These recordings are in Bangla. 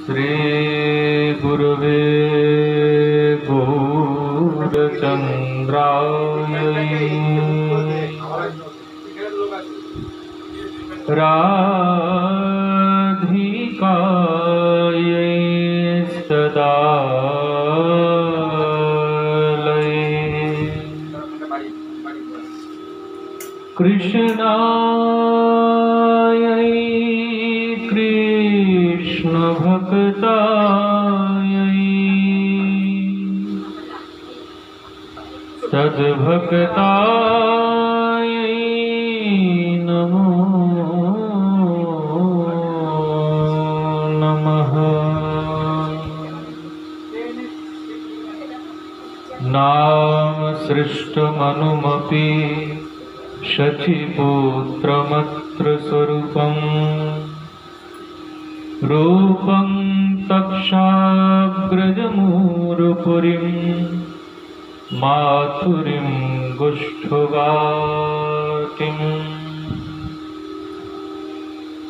श्री गुरुवे गौरचन्द्राय राधिकायै सदालये कृष्णायै कृष्णभक्तायै सद्भक्तायै नमो नमः। नाम सृष्टमनुमपि शचीपुत्रमत्र स्वरूपम् रूपं तक्षाग्रजमूरुपुरीं माथुरीं गुष्ठवाटिं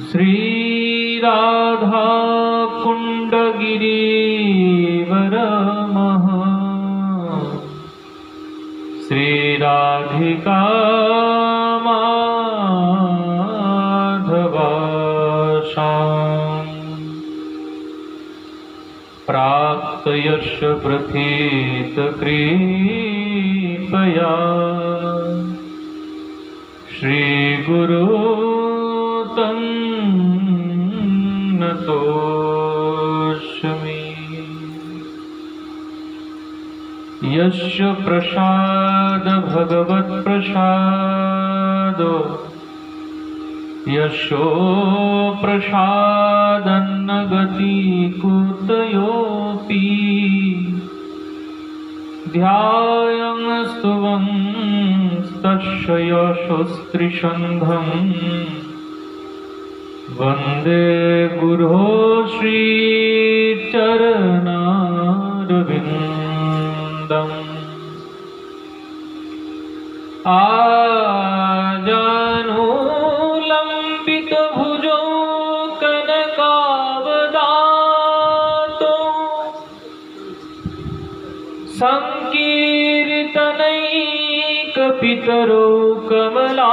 श्रीराधा कुण्डगिरिवरमः श्रीराधिका माधवाशाम् प्राप्तयश प्रथित कृपया श्रीगुरु तन्नतोऽस्मि। यस्य प्रसाद भगवत् प्रसादो यशो प्रसादन्न गति कुतयोऽपि ध्यायं स्तुवं तस्य यशोस्त्रिसन्धं वन्दे गुरो श्रीचरणारविन्दम्। आजानुलम्बितभुजो कनकावदातो संकीर्तनैकपितरो कमलायताक्षो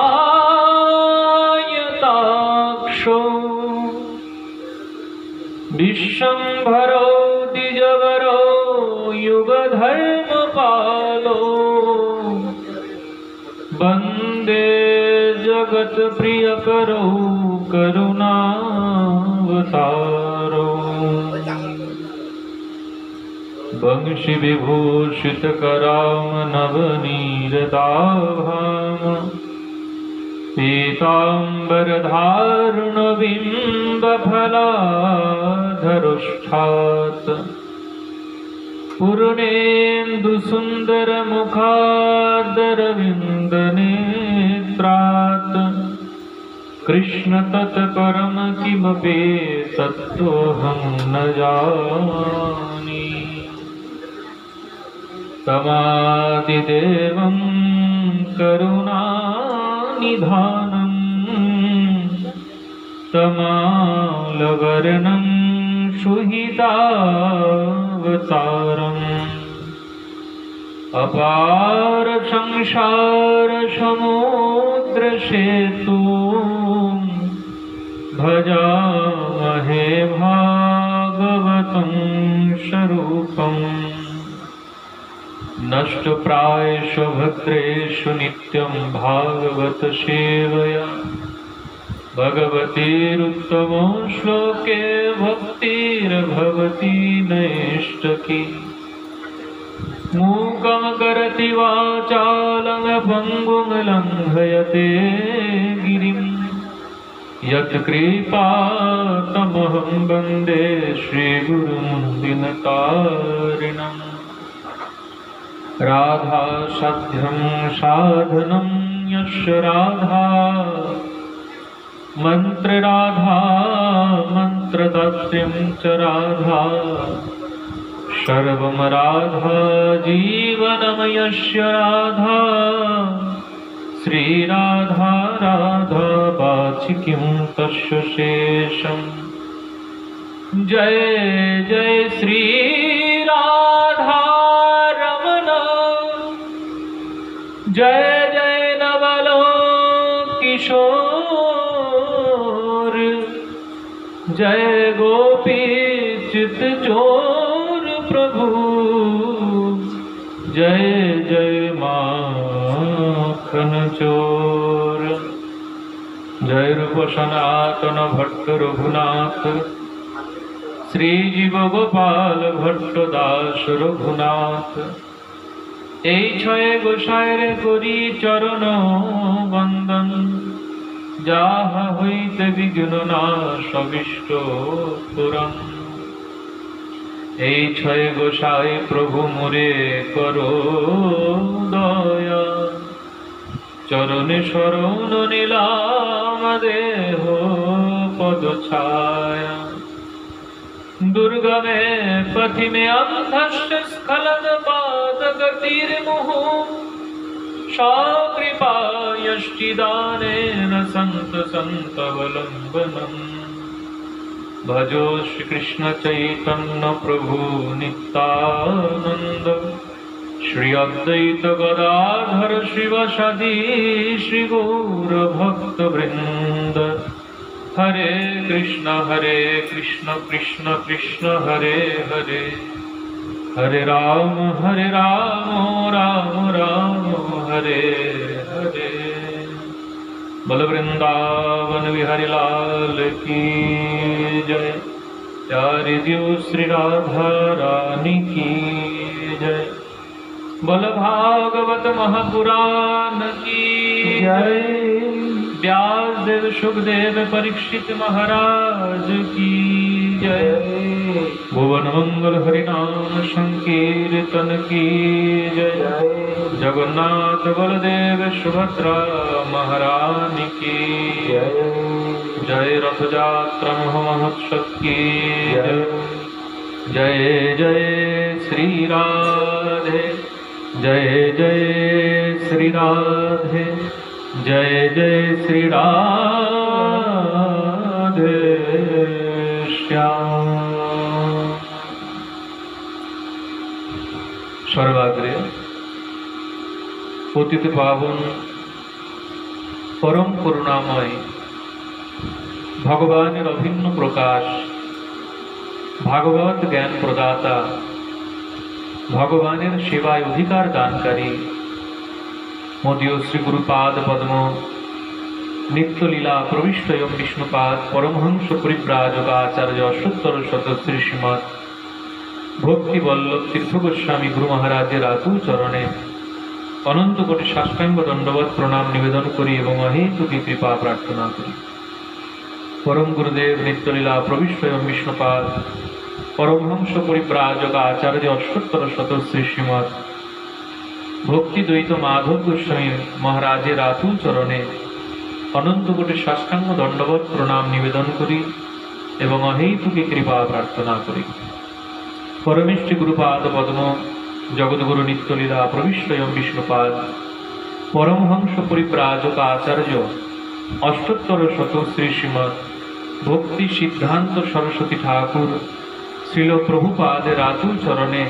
विश्वम्भरो द्विजवरो युगधर्मपालो वन्दे जगत्प्रियकरो करुणावतारो वंशीविभूषितकरामनवनीरदाभाम पीताम्बरधारुणबिम्बफलाधरुष्ठात् पूर्णेन्दुसुन्दरमुखादरविन्दनेत्रात् कृष्णतत्परं किमपि तत्त्वहं न जाने। तमादिदेवं करुणानिधानं तमालवर्णं सुहितावतारम् अपार संसार समुद्र सेतु भजामहे भागवतं स्वरूपम् नष्टप्रायेषु भद्रेषु नित्यं भागवत सेवया भगवतीरुत्तमो श्लोके भक्तिर्भवति नैष्टकी मूकं करति वाचालं पङ्गुं लङ्घयते गिरिं यत्कृपातमहं वन्दे श्रीगुरुं दीनतारिणम्। राधा साध्यं साधनं यस्य राधा मन्त्रराधा मन्त्रदात्र्यं च राधा सर्वं राधा जीवनं यस्य राधा श्रीराधा राधा वाचिकीं तस्य शेषम् जय जय श्री राधा रमण, जय जय नवलो किशोर, जय गोपी चित चोर प्रभु, जय जय माखन चोर। जय रूप सनातन भट्ट रघुनाथ, श्री जीव गोपाल भट्ट दास रघुनाथ। এই ছয়ে গোসাইরে করি চরণ বন্দন, যাহা হইতে বিঘ্ন নাশ অবিষ্ট পুরাণ। এই ছয়ে গোসাই প্রভু মোরে করো দয়া, চরণে শরণ নিলাম দেহ পদ ছায়া। दुर्गमे पथि में अंधस्य स्खलन पाद गतिर्मुः, कृपा यष्टिदानेन संत संतवलंबनम्। भजो श्री कृष्ण चैतन्य प्रभु नित्यानंद, श्री अद्वैत गदाधर शिवसदि श्री गौर भक्त वृंद। हरे कृष्ण कृष्ण कृष्ण हरे हरे, हरे राम राम राम हरे हरे। बल वृंदावन बिहारी लाल की जय, प्यारी देव श्री राधा रानी की जय। बल भागवत महापुराण की जय, व्यास देव सुखदेव परीक्षित महाराज की जय। भुवन मंगल हरिनाम संकीर्तन की जय। जगन्नाथ बलदेव सुभद्रा महारानी की जय। जय रथ यात्रा महोत्सव की जय। जय जय श्री राधे, जय जय श्री राधे, जय जय श्री राधे श्याम। सर्वाग्रे पतित पावन परम करुणामय भगवानेर अभिन्न प्रकाश, भागवत ज्ञान प्रदाता, भगवानेर सेवाय अधिकार दानकारी मोदीय श्री गुरुपाद पद्म नित्य लीला प्रविष्ट एवं विष्णुपाद परमहंस परिव्राजक आचार्य अष्टोत्तर शत श्री श्रीमद भक्ति वल्लभ तीर्थ गोस्वामी गुरु महाराजेर आतुल चरणे अनंत कोटि साष्टांग दंडवत प्रणाम निवेदन करी एवं अहेतुकी कृपा प्रार्थना करी। परम गुरुदेव नित्य लीला प्रविष्ट एवं विष्णुपाद परमहंस परिव्राजक आचार्य अष्टोत्तर शत श्री श्रीमद भक्ति द्वैत माधव गोस्वामी महाराजेर आतुल चरणे अनंत कोटि साष्टांग दंडवत प्रणाम निवेदन करी एवं अहेतुकी कृपा प्रार्थना करी। परमेष्टि गुरुपाद पद्म जगद्गुरु नित्यलीला प्रविष्ट एवं विष्णुपाद परमहंस परिव्राजक आचार्य अष्टोत्तर शत श्री श्रीमद भक्ति सिद्धांत सरस्वती ठाकुर श्रील प्रभुपादेर आतुल चरणे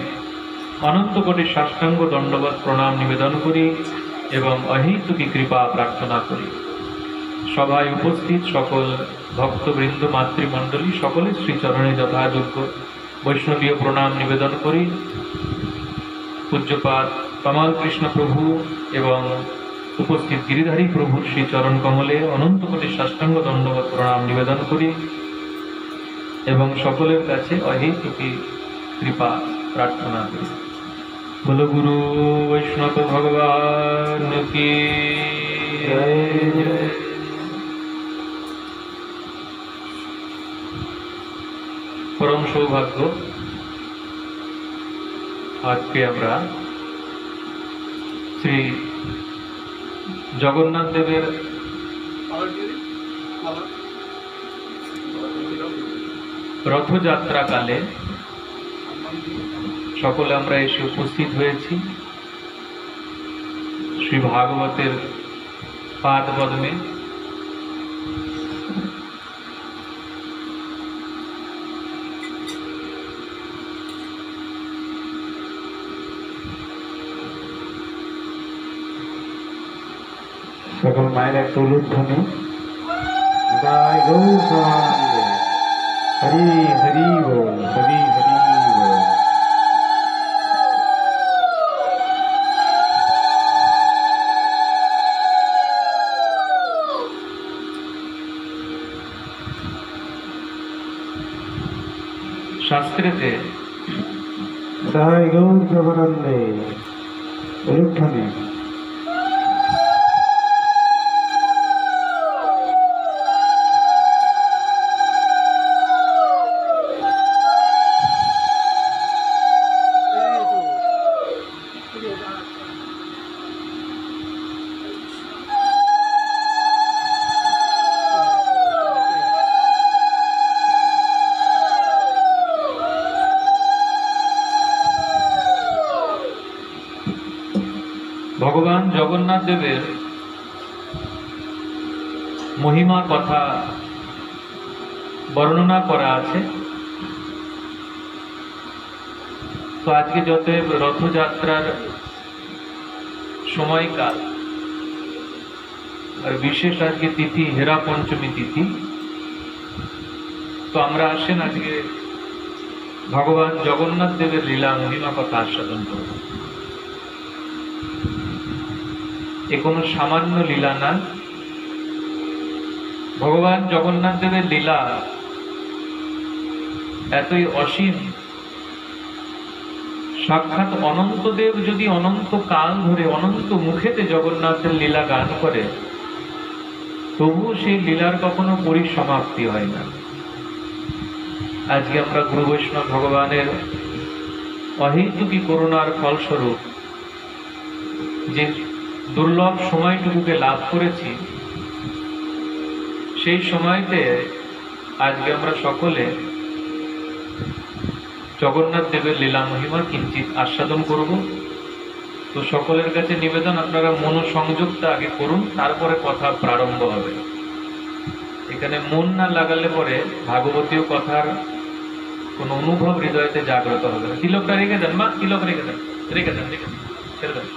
अनंत कोटि साष्टांग दंडवत प्रणाम निवेदन करी एवं अहेतुकी कृपा प्रार्थना करी। सभाय उपस्थित सकल भक्तवृंद मातृमंडली सकलेर श्रीचरणे यथायोग्य वैष्णवीय प्रणाम निवेदन करी। पूज्यपाद कमाल कृष्ण प्रभु एवं उपस्थित गिरिधारी प्रभु श्री चरण कमले अनंत कोटि साष्टांग दंडवत प्रणाम निवेदन करी एवं सकलेर काछे अहेतुकी कृपा प्रार्थना करी। बोलो गुरु वैष्णव भगवान की जय जय। परम सौभाग्य आज के আমরা श्री जगन्नाथ देवेर रथयात्रा काले सकले আমরা এসে উপস্থিত হয়েছি श्री भागवतेर पाद पद्मे। সকল মায়ের একটা উলুধ্বনি জয় গৌরাঙ্গে হরি হরি বল হরি হরি বল। শাস্ত্রেতে জয় গৌরাঙ্গে উলুধ্বনি ভগবান জগন্নাথ দেবের মহিমা কথা বর্ণনা করা আছে। তো আজকে যত রথযাত্রার সময়কাল আর বিশেষ আজকে তিথি হেরা পঞ্চমী তিথি, তো আমরা আসেন আজকে ভগবান জগন্নাথ দেবের লীলা মহিমা কথা আস্বাদন করব। এ কোনো সামান্য লীলা না। ভগবান জগন্নাথ দেবের লীলা এতই অসীম, সাক্ষাৎ অনন্তদেব যদি অনন্ত কাল ধরে অনন্ত মুখেতে জগন্নাথের লীলা গান করে, তবু সেই লীলার কখনো পরিসমাপ্তি হয় না। আজকে আমরা গুরু বৈষ্ণব ভগবানের অহেতুকী করুণার ফলস্বরূপ যে দুর্লভ সময়টুকুকে লাভ করেছি, সেই সময়তে আজকে আমরা সকলে জগন্নাথ দেবের লীলা মহিমা কিঞ্চিত আস্বাদন করব। তো সকলের কাছে নিবেদন, আপনারা মনোসংযোগটা আগে করুন, তারপরে কথা প্রারম্ভ হবে। এখানে মন না লাগালে পরে ভাগবতীয় কথার কোনো অনুভব হৃদয়তে জাগ্রত হবে না। তিলকটা রেখে দেন মা, তিলক রেখে দেন, রেখে দেন, রেখে দেন, ছেড়ে দেন।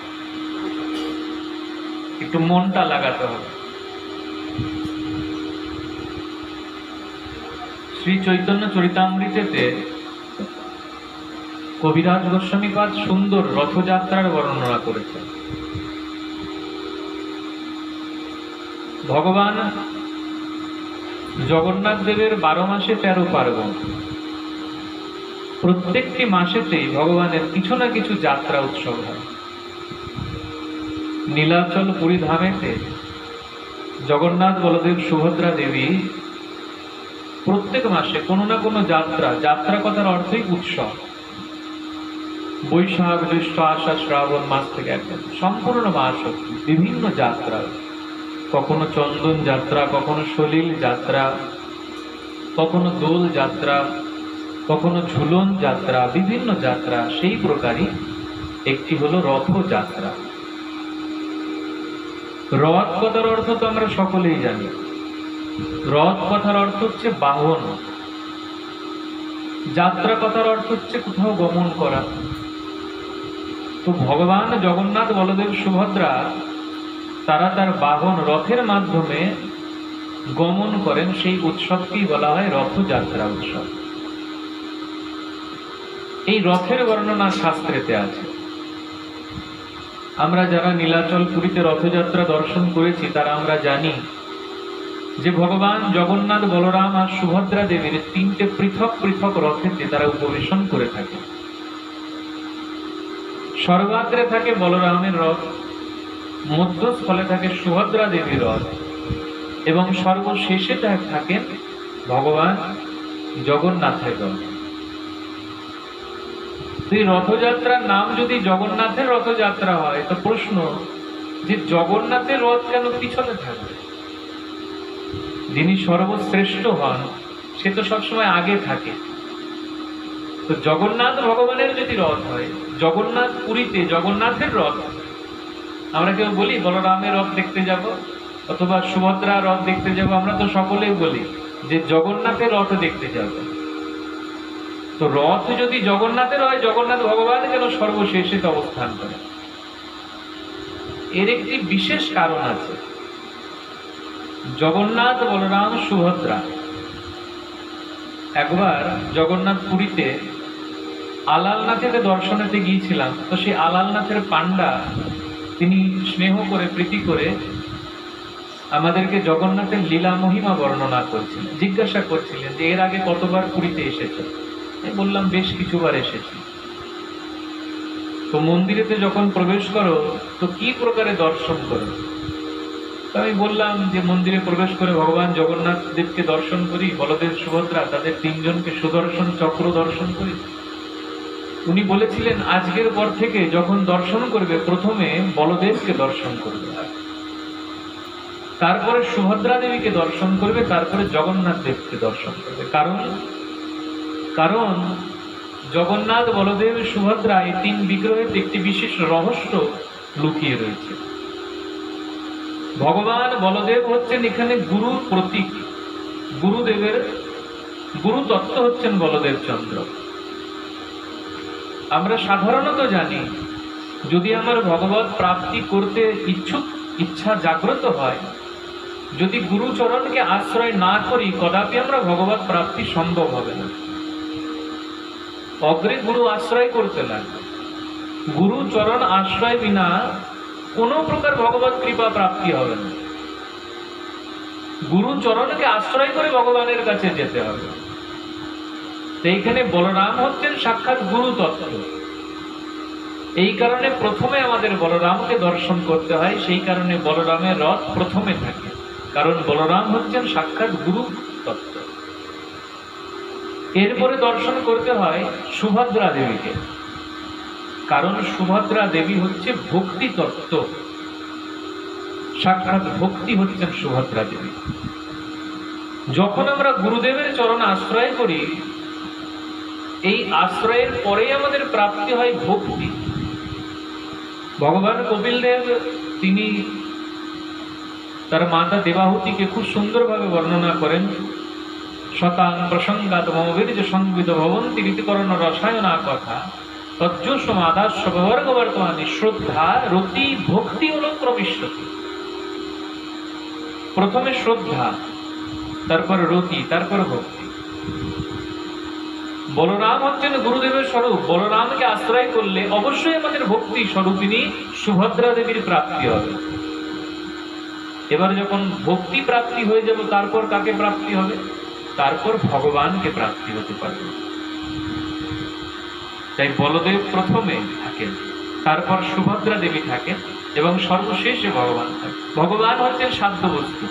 একটু মনটা লাগাতে হবে। শ্রী চৈতন্য চরিতামৃতেতে কবিরাজ গোস্বামীপাদ সুন্দর রথযাত্রার বর্ণনা করেছেন। ভগবান জগন্নাথ দেবের 12 মাসে 13 পার্বণ, প্রত্যেকটি মাসেতেই ভগবানের কিছু না কিছু যাত্রা উৎসব হয়। নীলাচল পুরী ধামেতে জগন্নাথ বলদেব সুভদ্রা দেবী প্রত্যেক মাসে কোনো না কোনো যাত্রা, যাত্রা কথার অর্থই উৎসব। বৈশাখ জ্যৈষ্ঠ আষাঢ় শ্রাবণ মাস থেকে একদম সম্পূর্ণ মাস বিভিন্ন যাত্রা, কখনো চন্দন যাত্রা, কখনো সলিল যাত্রা, কখনো দোল যাত্রা, কখনো ঝুলন যাত্রা, বিভিন্ন যাত্রা। সেই প্রকারই একটি হলো রথযাত্রা। রথ কথার অর্থ তো আমরা সকলেই জানি। রথ কথার অর্থ হচ্ছে বাহন, যাত্রা কথার অর্থ হচ্ছে কোথাও গমন করা। তো ভগবান জগন্নাথ বলদেব সুভদ্রা তারা তার বাহন রথের মাধ্যমে গমন করেন, সেই উৎসবকেই বলা হয় রথযাত্রা উৎসব। এই রথের বর্ণনা শাস্ত্রেতে আছে। আমরা যারা নীলাচল পুরীতে রথযাত্রা দর্শন করেছি তারা আমরা জানি যে ভগবান জগন্নাথ, বলরাম আর সুভদ্রা দেবীর 3টে পৃথক পৃথক রথেতে তারা উপবেশন করে থাকে। সর্বাগ্রে থাকে বলরামের রথ, মধ্যস্থলে থাকে সুভদ্রা দেবীর রথ এবং সর্বশেষে থাকেন ভগবান জগন্নাথের রথ। এই রথযাত্রার নাম যদি জগন্নাথের রথযাত্রা হয়, তো প্রশ্ন যে জগন্নাথের রথ কেন পিছনে থাকবে? যিনি সর্বশ্রেষ্ঠ হন সে তো সবসময় আগে থাকে। তো জগন্নাথ ভগবানের যদি রথ হয়, জগন্নাথ পুরীতে জগন্নাথের রথ, আমরা কেউ বলি বলরামের রথ দেখতে যাব অথবা সুভদ্রা রথ দেখতে যাব, আমরা তো সকলেই বলি যে জগন্নাথের রথ দেখতে যাব। তো রথ যদি জগন্নাথের হয়, জগন্নাথ ভগবান কেন সর্বশেষে অবস্থান করে? এর একটি বিশেষ কারণ আছে। জগন্নাথ, বলরাম, সুভদ্রা। একবার জগন্নাথ পুরীতে আলালনাথের দর্শনেতে গিয়েছিলাম। তো সেই আলালনাথের পান্ডা তিনি স্নেহ করে, প্রীতি করে আমাদেরকে জগন্নাথের লীলা মহিমা বর্ণনা করছিলেন। জিজ্ঞাসা করছিলেন যে এর আগে কতবার পুরীতে এসেছ? আমি বললাম বেশ কিছুবার এসেছি। তো মন্দিরেতে যখন প্রবেশ করো তো কি প্রকারে দর্শন করো? তো আমি বললাম যে মন্দিরে প্রবেশ করে ভগবান জগন্নাথ দেবকে দর্শন করি, বলদেব সুভদ্রা তাদের তিনজনকে সুদর্শন চক্র দর্শন করি। উনি বলেছিলেন আজকের পর থেকে যখন দর্শন করবে প্রথমে বলদেবকে দর্শন করবে, তারপরে সুভদ্রা দেবীকে দর্শন করবে, তারপরে জগন্নাথ দেবকে দর্শন করবে। কারণ জগন্নাথ, বলদেব, সুভদ্রা এই তিন বিগ্রহের একটি বিশেষ রহস্য লুকিয়ে রয়েছে। ভগবান বলদেব হচ্ছেন এখানে গুরুর প্রতীক, গুরুদেবের গুরু তত্ত্ব হচ্ছেন বলদেব চন্দ্র। আমরা সাধারণত জানি যদি আমার ভগবত প্রাপ্তি করতে ইচ্ছা জাগ্রত হয়, যদি গুরুচরণকে আশ্রয় না করি কদাপি আমরা ভগবত প্রাপ্তি সম্ভব হবে না। অগ্রে গুরু আশ্রয় করতে লাগবে। গুরুচরণ আশ্রয় বিনা কোনো প্রকার ভগবত কৃপা প্রাপ্তি হবে না। গুরুচরণকে আশ্রয় করে ভগবানের কাছে যেতে হবে। এইখানে বলরাম হচ্ছেন সাক্ষাৎ গুরু তত্ত্ব। এই কারণে প্রথমে আমাদের বলরামকে দর্শন করতে হয়। সেই কারণে বলরামের রথ প্রথমে থাকে, কারণ বলরাম হচ্ছেন সাক্ষাৎ গুরু তত্ত্ব। এরপরে দর্শন করতে হয় সুভদ্রা দেবীকে, কারণ সুভদ্রা দেবী হচ্ছে ভক্তি তত্ত্ব, সাক্ষাৎ ভক্তি হচ্ছেন সুভদ্রা দেবী। যখন আমরা গুরুদেবের চরণ আশ্রয় করি, এই আশ্রয়ের পরেই আমাদের প্রাপ্তি হয় ভক্তি। ভগবান কপিল দেব তিনি তার মাতা দেবাহুতিকে খুব সুন্দরভাবে বর্ণনা করেন। শতাং প্রসঙ্গাত মমবীর্য সংবিদ ভবন্তি রীতিকরণ রসায়না কথা তজ্জস্বমাদাস্য বর্গ বর্তমানে শ্রদ্ধা রতি ভক্তি অনুক্রমিষ্যতি। প্রথমে শ্রদ্ধা, তারপর রতি, তারপর ভক্তি। বলরাম হচ্ছেন গুরুদেবের স্বরূপ। বলরামকে আশ্রয় করলে অবশ্যই আমাদের ভক্তি স্বরূপিনী সুভদ্রা দেবীর প্রাপ্তি হবে। এবার যখন ভক্তি প্রাপ্তি হয়ে যাব, তারপর কাকে প্রাপ্তি হবে? তারপর ভগবানকে প্রাপ্তি হতে পারবে। তাই বলদেব প্রথমে থাকেন, তারপর সুভদ্রা দেবী থাকেন এবং সর্বশেষে ভগবান থাকেন। ভগবান হচ্ছেন সাধ্য বস্তু।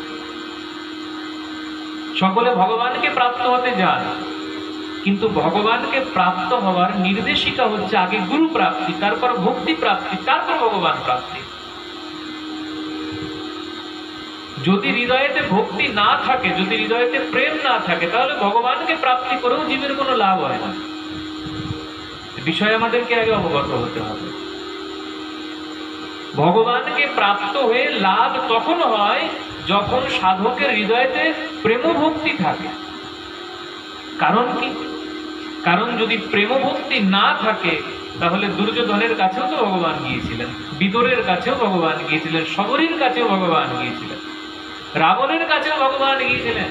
সকলে ভগবানকে প্রাপ্ত হতে যান, কিন্তু ভগবানকে প্রাপ্ত হওয়ার নির্দেশিকা হচ্ছে আগে গুরু প্রাপ্তি, তারপর ভক্তি প্রাপ্তি, তারপর ভগবান প্রাপ্তি। যদি হৃদয়েতে ভক্তি না থাকে, যদি হৃদয়েতে প্রেম না থাকে, তাহলে ভগবানকে প্রাপ্তি করেও জীবের কোনো লাভ হয় না। বিষয় আমাদেরকে আগে অবগত হতে হবে। ভগবানকে প্রাপ্ত হয়ে লাভ তখন হয় যখন সাধকের হৃদয়েতে প্রেম ভক্তি থাকে। কারণ কি? কারণ যদি প্রেম ভক্তি না থাকে তাহলে দুর্যোধনের কাছেও তো ভগবান গিয়েছিলেন, বিদুরের কাছেও ভগবান গিয়েছিলেন, শবরীর কাছেও ভগবান গিয়েছিলেন, রাবণের কাছেও ভগবান গিয়েছিলেন।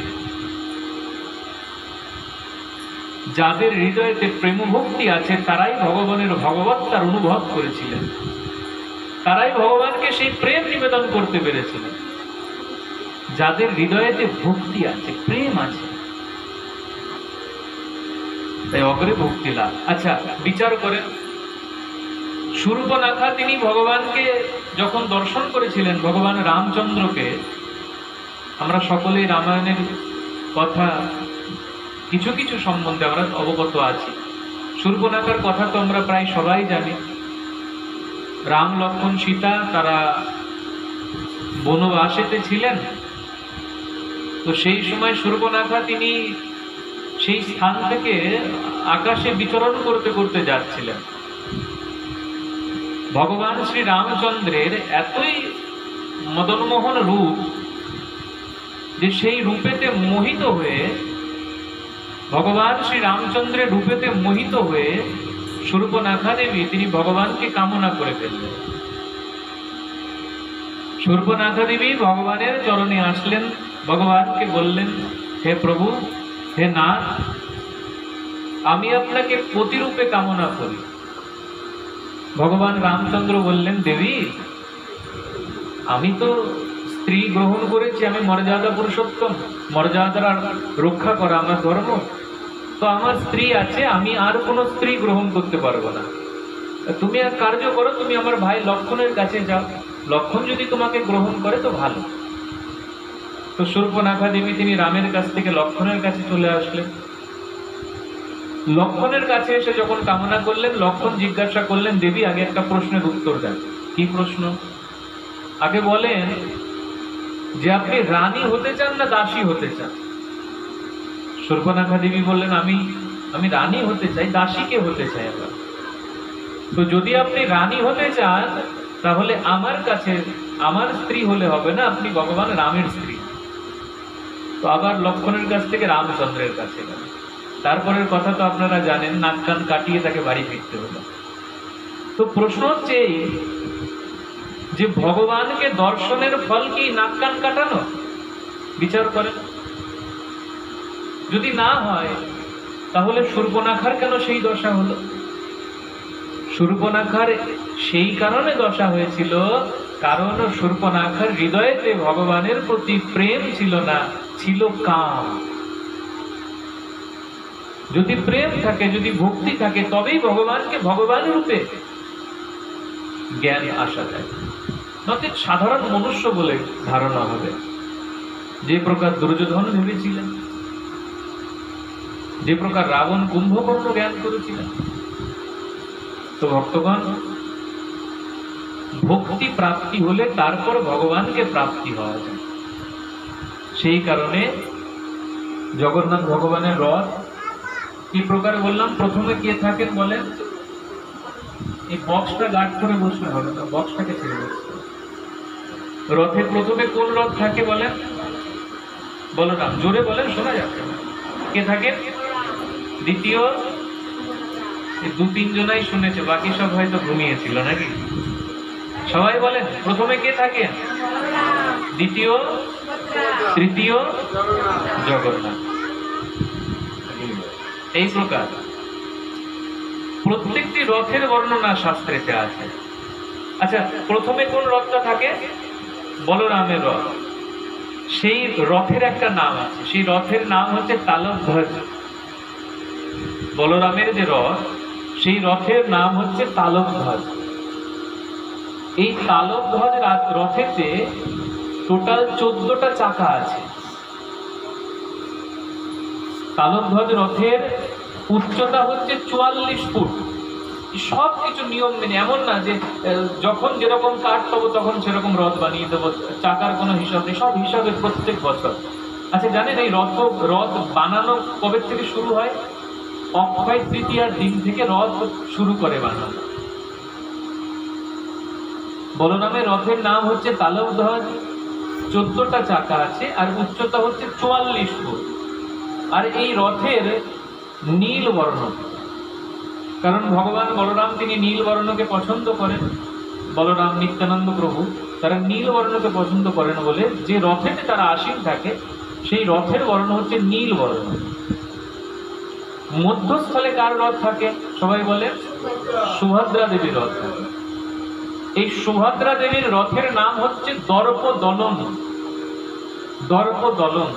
যাদের হৃদয়েতে প্রেম ভক্তি আছে তারাই ভগবানের ভগবত্তার অনুভব করেছিলেন, তারাই ভগবানকে সেই প্রেম নিবেদন করতে পেরেছিলেন। যাদের হৃদয়েতে ভক্তি আছে, প্রেম আছে, তাই অগ্রে ভক্তি লাভ। আচ্ছা, বিচার করেন শূর্পণখা তিনি ভগবানকে যখন দর্শন করেছিলেন, ভগবান রামচন্দ্রকে, আমরা সকলেই রামায়ণের কথা কিছু কিছু সম্বন্ধে আমরা অবগত আছি। শূর্পণখার কথা তো আমরা প্রায় সবাই জানি। রাম, লক্ষ্মণ, সীতা তারা বনবাসেতে ছিলেন। তো সেই সময় শূর্পণখা তিনি সেই স্থান থেকে আকাশে বিচরণ করতে করতে যাচ্ছিলেন। ভগবান শ্রী রামচন্দ্রের এতই মদনমোহন রূপ যে সেই রূপেতে মোহিত হয়ে, ভগবান শ্রী রামচন্দ্রের রূপেতে মোহিত হয়ে শূর্পণখা দেবী তিনি ভগবানকে কামনা করে ফেললেন। শূর্পণখা দেবী ভগবানের চরণে আসলেন, ভগবানকে বললেন, হে প্রভু, হে নাথ, আমি আপনাকে প্রতিরূপে কামনা করি। ভগবান রামচন্দ্র বললেন, দেবী, আমি তো স্ত্রী গ্রহণ করেছি, আমি মর্যাদা পুরুষোত্তম, মর্যাদার রক্ষা করা আমার ধর্ম, তো আমার স্ত্রী আছে, আমি আর কোনো স্ত্রী গ্রহণ করতে পারবো না। তুমি এক কার্য করো, তুমি আমার ভাই লক্ষণের কাছে যাও, লক্ষণ যদি তোমাকে গ্রহণ করে তো ভালো। তো শূর্পণখা দেবী তিনি রামের কাছ থেকে লক্ষণের কাছে চলে আসলেন। লক্ষণের কাছে এসে যখন কামনা করলেন, লক্ষণ জিজ্ঞাসা করলেন, দেবী আগে একটা প্রশ্নের উত্তর দেন। কি প্রশ্ন? আগে বলেন যে আপনি রানী হতে চান না দাসী হতে চান? শূর্পণখা দেবী বললেন, আমি রানী হতে চাই, দাসীকে হতে চাই আবার। তো যদি আপনি রানী হতে চান তাহলে আমার কাছে আমার স্ত্রী হলে হবে না, আপনি ভগবান রামের স্ত্রী। তো আবার লক্ষণের কাছ থেকে রামচন্দ্রের কাছে গেল। তারপরের কথা তো আপনারা জানেন, নাক কান কাটিয়ে তাকে বাড়ি ফিরতে হলো। তো প্রশ্ন হচ্ছে এই যে ভগবানকে দর্শনের ফল কি নাক কান কাটানো? বিচার করেন। যদি না হয় তাহলে শূর্পণখার কেন সেই দশা হলো? শূর্পণখার সেই কারণে দশা হয়েছিল, কারণ শূর্পণখার হৃদয়েতে ভগবানের প্রতি প্রেম ছিল না, ছিল কাম। যদি প্রেম থাকে, যদি ভক্তি থাকে, তবেই ভগবানকে ভগবান রূপে জ্ঞান আসা যায়। নচেৎ সাধারণ মনুষ্য বলে ধারণা হবে, যে প্রকার দুর্যোধন ভেবেছিলেন, যে প্রকার রাবণ কুম্ভকর্ণ জ্ঞান করেছিলেন। তো ভক্তগণ, ভক্তি প্রাপ্তি হলে তারপর ভগবানকে প্রাপ্তি হওয়া যায়। সেই কারণে জগন্নাথ ভগবানের রথ কি প্রকার বললাম, প্রথমে কে থাকেন বলেন? এই বক্সটা গার্ড করে বসলে হবে না, বক্সটাকে ছেড়ে বসতে। রথে প্রথমে কোন রথ থাকে বলেন? বলরাম। জোরে বলেন, শোনা যাচ্ছে না। কে থাকেন? দ্বিতীয়। দু তিনজনাই শুনেছে, বাকি সব হয়তো ঘুমিয়েছিল নাকি? সবাই বলেন, প্রথমে কে থাকেন? দ্বিতীয়, তৃতীয় জগন্নাথ। এই প্রকার প্রত্যেকটি রথের বর্ণনা শাস্ত্রেতে আছে। আচ্ছা, প্রথমে কোন রথটা থাকে? বলরামের রথ। সেই রথের একটা নাম আছে, সেই রথের নাম হচ্ছে তালধ্বজ। বলরামের যে রথ, সেই রথের নাম হচ্ছে তালধ্বজ। এই তালধ্বজ রথেতে টোটাল 14টা চাকা আছে। তালধ্বজ রথের উচ্চতা হচ্ছে 44 ফুট। সব কিছু নিয়ম মেনে, এমন না যে যখন যেরকম কাঠ পাবো তখন সেরকম রথ বানিয়ে দেবো, চাকার কোনো হিসাব নেই, সব হিসাবে প্রত্যেক বছর। আচ্ছা জানেন এই রথ বানানো কবে থেকে শুরু হয়? অক্ষয় তৃতীয়ার দিন থেকে রথ শুরু করে বানানো। বলরামের রথের নাম হচ্ছে তালধ্বজ, 14টা চাকা আছে আর উচ্চতা হচ্ছে 44 ফুট। আর এই রথের নীল বর্ণ, কারণ ভগবান বলরাম তিনি নীল বর্ণকে পছন্দ করেন। বলরাম নিত্যানন্দ প্রভু তারা নীল বর্ণকে পছন্দ করেন বলে যে রথেতে তারা আসীন থাকে সেই রথের বর্ণ হচ্ছে নীল বর্ণ। মধ্যস্থলে কার রথ থাকে? সবাই বলে সুভদ্রা দেবীর রথ থাকে। এই সুভদ্রা দেবীর রথের নাম হচ্ছে দর্পদলন। দর্পদলন।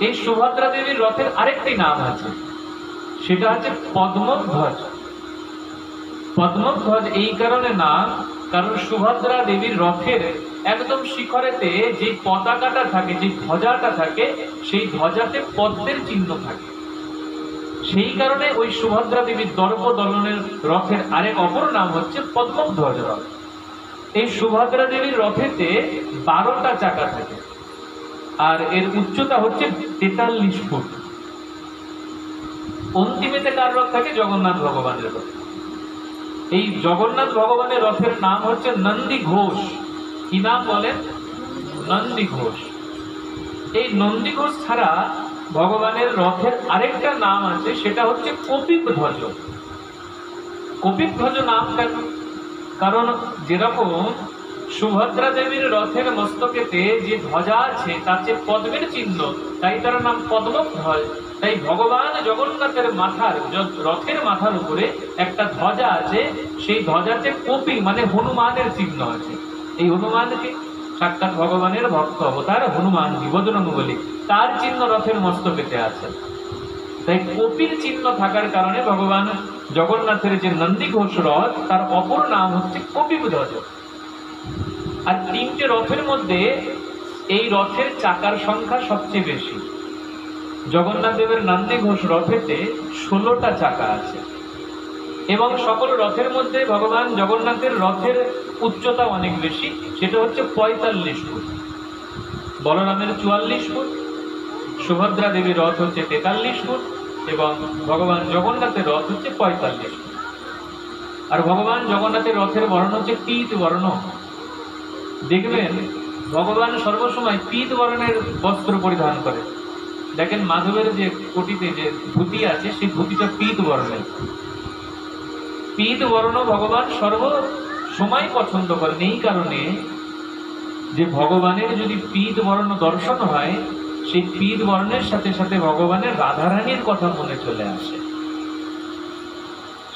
এই সুভদ্রা দেবীর রথের আরেকটি নাম আছে, সেটা হচ্ছে পদ্মধ্বজ। পদ্মধ্বজ এই কারণে নাম, কারণ সুভদ্রা দেবীর রথের একদম শিখরেতে যে পতাকাটা থাকে, যে ধ্বজাটা থাকে, সেই ধ্বজাতে পদ্মের চিহ্ন থাকে। সেই কারণে ওই সুভদ্রা দেবীর দর্পদলনের রথের আরেক অপর নাম হচ্ছে পদ্মধ্বজ রথ। এই সুভদ্রা দেবীর রথেতে 12টা চাকা থাকে আর এর উচ্চতা হচ্ছে 43 ফুট। অন্তিমেতে কার রথ থাকে? জগন্নাথ ভগবানের রথ। এই জগন্নাথ ভগবানের রথের নাম হচ্ছে নন্দী ঘোষ। কি নাম বলেন? নন্দী ঘোষ। এই নন্দী ঘোষ ছাড়া ভগবানের রথের আরেকটা নাম আছে, সেটা হচ্ছে কপিধ্বজ। কপিধ্বজ নাম কেন? কারণ যেরকম সুভদ্রা দেবীর রথের মস্তকেতে যে ধ্বজা আছে তার যে পদ্মের চিহ্ন, তাই তার নাম পদ্মধ্বজ। তাই ভগবান জগন্নাথের রথের মাথার উপরে একটা ধ্বজা আছে, সেই ধ্বজাতে কপি মানে হনুমানের চিহ্ন আছে। এই হনুমানকে সাক্ষাৎ ভগবানের ভক্ত অবতার হনুমানজি বজরঙ্গ বলি, তার চিহ্ন রথের মস্তকেতে আছে। তাই কপির চিহ্ন থাকার কারণে ভগবান জগন্নাথের যে নন্দী ঘোষ রথ তার অপর নাম হচ্ছে কপিধ্বজ। আর তিনটে রথের মধ্যে এই রথের চাকার সংখ্যা সবচেয়ে বেশি। জগন্নাথ দেবের নন্দী ঘোষ রথেতে 16টা চাকা আছে এবং সকল রথের মধ্যে ভগবান জগন্নাথের রথের উচ্চতা অনেক বেশি, সেটা হচ্ছে 45 ফুট। বলরামের 44 ফুট, সুভদ্রা দেবীর রথ হচ্ছে 43 ফুট এবং ভগবান জগন্নাথের রথ হচ্ছে 45 ফুট। আর ভগবান জগন্নাথের রথের বর্ণ হচ্ছে পীত বর্ণ। দেখবেন ভগবান সর্বসময় পীত বর্ণের বস্ত্র পরিধান করে। দেখেন মাধবের যে কোটিতে যে ধুতি আছে সেই ধুতিটা পীত বর্ণের। পীত বর্ণ ভগবান সর্ব সময় পছন্দ করেন, এই কারণে যে ভগবানের যদি পীত বর্ণ দর্শন হয়, সেই পীত বর্ণের সাথে সাথে ভগবানের রাধারানীর কথা মনে চলে আসে।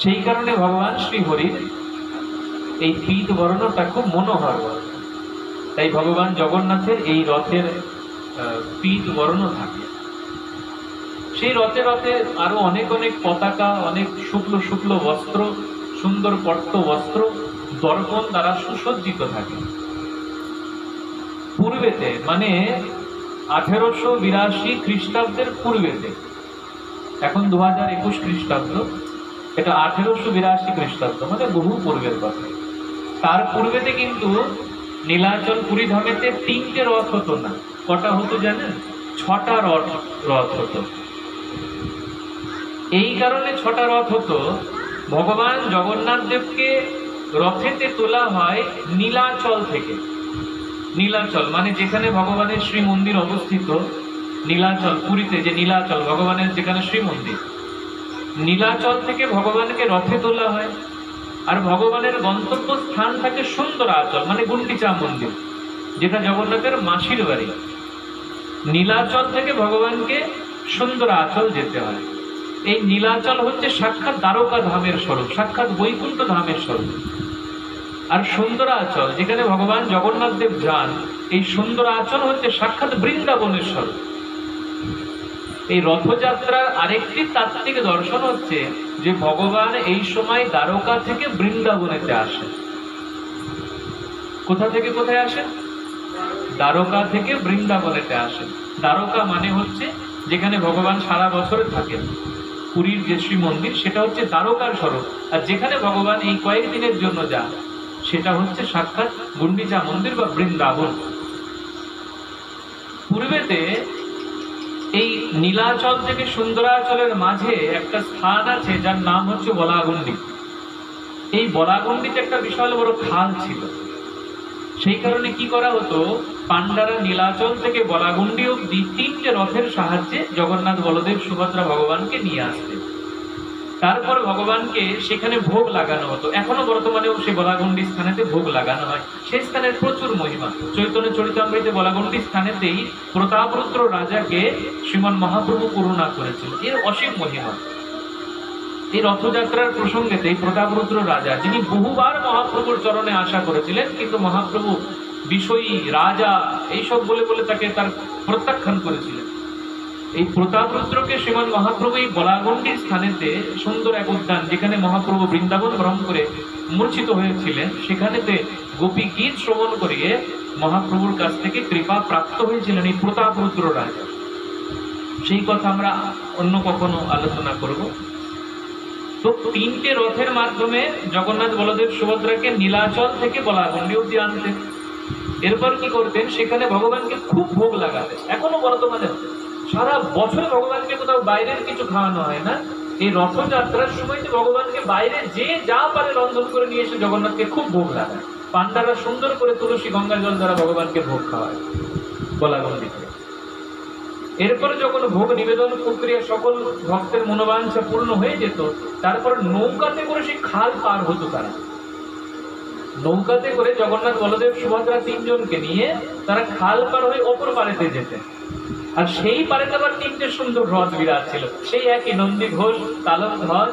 সেই কারণে ভগবান শ্রীহরির এই পীত বর্ণটা খুব মনোহর বর্ণ। তাই ভগবান জগন্নাথের এই রথের পীত বর্ণ থাকে। সেই রথে রথে আরো অনেক অনেক পতাকা, অনেক শুক্ল শুক্ল বস্ত্র, সুন্দর পট্ট বস্ত্র দর্পণ দ্বারা সুসজ্জিত থাকে। পূর্বেতে মানে 1882 খ্রিস্টাব্দের পূর্বেতে, এখন 2021 খ্রিস্টাব্দ, এটা 1882 খ্রিস্টাব্দ মানে বহু পূর্বের কথা। তার পূর্বেতে কিন্তু নীলাচল পুরী ধামেতে 3টে রথ হতো না। কটা হতো জানেন? 6টা রথ হতো। এই কারণে 6টা রথ হতো, ভগবান জগন্নাথ দেবকে রথেতে তোলা হয় নীলাচল থেকে। নীলাচল মানে যেখানে ভগবানের শ্রী মন্দির অবস্থিত, নীলাচল পুরীতে যে নীলাচল ভগবানের যেখানে শ্রী মন্দির, নীলাচল থেকে ভগবানকে রথে তোলা হয়। আর ভগবানের গন্তব্য স্থান থাকে সুন্দরাচল মানে গুন্ডিচা মন্দির, যেটা জগন্নাথের মাসির বাড়ি। নীলাচল থেকে ভগবানকে সুন্দরাচল যেতে হয়। এই নীলাচল হচ্ছে সাক্ষাৎ দ্বারকা ধামের স্বরূপ, সাক্ষাৎ বৈকুণ্ঠ ধামের স্বরূপ। আর সুন্দরাচল যেখানে ভগবান জগন্নাথ দেব যান, এই সুন্দরাচল হচ্ছে সাক্ষাৎ বৃন্দাবনের স্বরূপ। এই রথযাত্রার আরেকটি তাত্ত্বিক দর্শন হচ্ছে যে ভগবান এই সময় দ্বারকা থেকে বৃন্দাবনেতে আসেন। কোথা থেকে কোথায় আসেন? দ্বারকা থেকে বৃন্দাবনেতে আসেন। দ্বারকা মানে হচ্ছে যেখানে ভগবান সারা বছর থাকেন। পুরীর যে শ্রী মন্দির সেটা হচ্ছে দ্বারকার স্বরূপ, আর যেখানে ভগবান এই কয়েকদিনের জন্য যান সেটা হচ্ছে সাক্ষাৎ গুন্ডিচা মন্দির বা বৃন্দাবন। পূর্বেতে এই নীলাচল থেকে সুন্দরাচলের মাঝে একটা স্থান আছে যার নাম হচ্ছে বলাগণ্ডি। এই বলাগণ্ডিতে একটা বিশাল বড় খাল ছিল। সেই কারণে কি করা হতো, পান্ডারা নীলাচল থেকে বলাগণ্ডি অব্দি 3টে রথের সাহায্যে জগন্নাথ বলদেব সুভদ্রা ভগবানকে নিয়ে আসতেন। তারপর ভগবানকে সেখানে ভোগ লাগানো হতো। এখনো বর্তমানেও সেই বলাগণ্ডি স্থানেতে ভোগ লাগানো হয়। সেই স্থানের প্রচুর মহিমা। চৈতন্য চরিতামৃতে বলাগণ্ডি স্থানেতেই প্রতাপরুদ্র রাজাকে শ্রীমান মহাপ্রভু করুণা করেছিল, এর অসীম মহিমা। এই রথযাত্রার প্রসঙ্গেতে এই প্রতাপরুদ্র রাজা, যিনি বহুবার মহাপ্রভুর চরণে আশা করেছিলেন, কিন্তু মহাপ্রভু বিষয়ী রাজা এইসব বলে বলে তাকে তার প্রত্যাখ্যান করেছিলেন। এই প্রতাপরুদ্রকে শ্রীমান মহাপ্রভু এই বলাগণ্ডির স্থানেতে সুন্দর এক উদ্যান, যেখানে মহাপ্রভু বৃন্দাবন ভ্রমণ করে মূর্ছিত হয়েছিলেন, সেখানেতে গোপী গীত শ্রবণ করিয়ে মহাপ্রভুর কাছ থেকে কৃপা প্রাপ্ত হয়েছিলেন এই প্রতাপরুদ্র রাজা। সেই কথা আমরা অন্য কখনো আলোচনা করব। তো 3টে রথের মাধ্যমে জগন্নাথ বলদেব সুভদ্রাকে নীলাচল থেকে বলাগণ্ডি অব্দি আনতেন। এরপর কি করতেন, সেখানে ভগবানকে খুব ভোগ লাগাতেন। এখনো বর্তমানে সারা বছরে ভগবানকে কোথাও বাইরের কিছু খাওয়ানো হয় না। এই রথযাত্রার সময় ভগবানকে বাইরে যে যা পারে রন্ধন করে নিয়ে এসে জগন্নাথকে খুব ভোগ লাগায়। পান্ডারা সুন্দর করে তুলসী গঙ্গা জল দ্বারা ভগবানকে ভোগ খাওয়ায় বলাগণ্ডিতে। এরপরে যখন ভোগ নিবেদন প্রক্রিয়া সকল ভক্তের মনোবাঞ্ছা পূর্ণ হয়ে যেত, তারপর নৌকাতে করে সেই খাল পার হতো তারা। নৌকাতে করে জগন্নাথ বলদেব সুভদ্রা তিনজনকে নিয়ে তারা খাল পার হয়ে অপর পারেতে যেতেন। আর সেই পারেতে আবার তিনটে সুন্দর রথ বিরাট ছিল, সেই একই নন্দী ঘোষ, তালম ধ্বজ,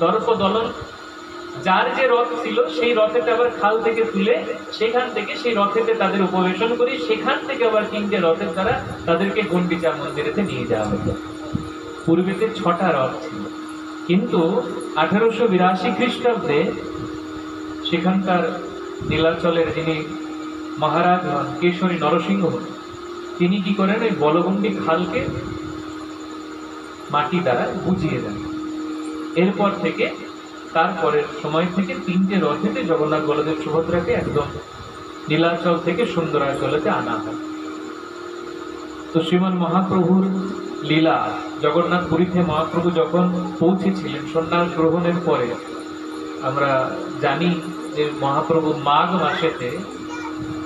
দর্প দলন, যার যে রথ ছিল সেই রথেতে আবার খাল থেকে তুলে সেখান থেকে সেই রথেতে তাদের উপবেশন করি, সেখান থেকে আবার তিনটে রথের দ্বারা তাদেরকে গুন্ডিচা মন্দিরেতে নিয়ে যাওয়া হতো। পূর্বেতে 6টা রথ ছিল, কিন্তু 1882 খ্রিস্টাব্দে সেখানকার নীলাচলের যিনি মহারাজ হন কেশরী নরসিংহ, তিনি কি করেন, ওই বলগণ্ডি খালকে মাটি দ্বারা বুঝিয়ে দেন। এরপর থেকে তারপরের সময় থেকে 3টে রথেতে জগন্নাথ বলদেব সুভদ্রাকে একদম নীলাচল থেকে সুন্দরাচলেতে আনা হয়। তো শ্রীমন মহাপ্রভুর লীলা, জগন্নাথ পুরীতে মহাপ্রভু যখন পৌঁছেছিলেন সন্ন্যাস গ্রহণের পরে, আমরা জানি যে মহাপ্রভু মাঘ মাসেতে,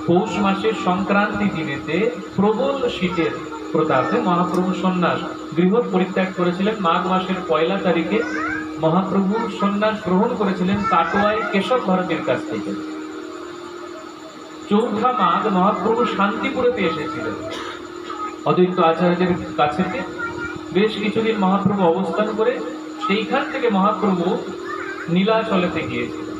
পৌষ মাসের সংক্রান্তি দিনেতে প্রবল শীতের প্রতাপে মহাপ্রভু সন্ন্যাস গৃহ পরিত্যাগ করেছিলেন। মাঘ মাসের 1 তারিখে মহাপ্রভু সন্ন্যাস গ্রহণ করেছিলেন কাটোয়ায় কেশব ভারতীর কাছ থেকে। 4 মাঘ মহাপ্রভু শান্তিপুরেতে এসেছিলেন অদ্বৈত আচার্যের কাছেতে। বেশ কিছুদিন মহাপ্রভু অবস্থান করে সেইখান থেকে মহাপ্রভু নীলাচলেতে গিয়েছিলেন।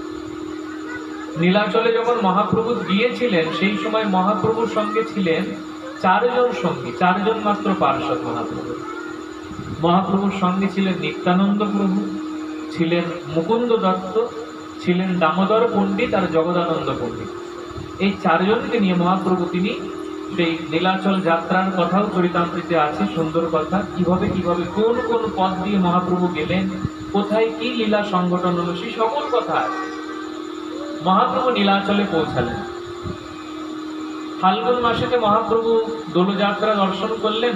নীলাচলে যখন মহাপ্রভু গিয়েছিলেন সেই সময় মহাপ্রভুর সঙ্গে ছিলেন 4 জন সঙ্গী, 4 জন মাত্র পার্ষদ মহাপ্রভু। মহাপ্রভুর সঙ্গে ছিলেন নিত্যানন্দ প্রভু, ছিলেন মুকুন্দ দত্ত, ছিলেন দামোদর পণ্ডিত আর জগদানন্দ পণ্ডিত। এই 4 জনকে নিয়ে মহাপ্রভু তিনি সেই নীলাচল যাত্রার কথাও চরিতামৃতে আছে, সুন্দর কথা, কিভাবে কিভাবে কোন কোন পথ দিয়ে মহাপ্রভু গেলেন, কোথায় কি লীলা সংগঠন হলো, সেই সকল কথা আছে। মহাপ্রভু নীলাচলে পৌঁছালেন। ফাল্গুন মাসেতে মহাপ্রভু দোলযাত্রা দর্শন করলেন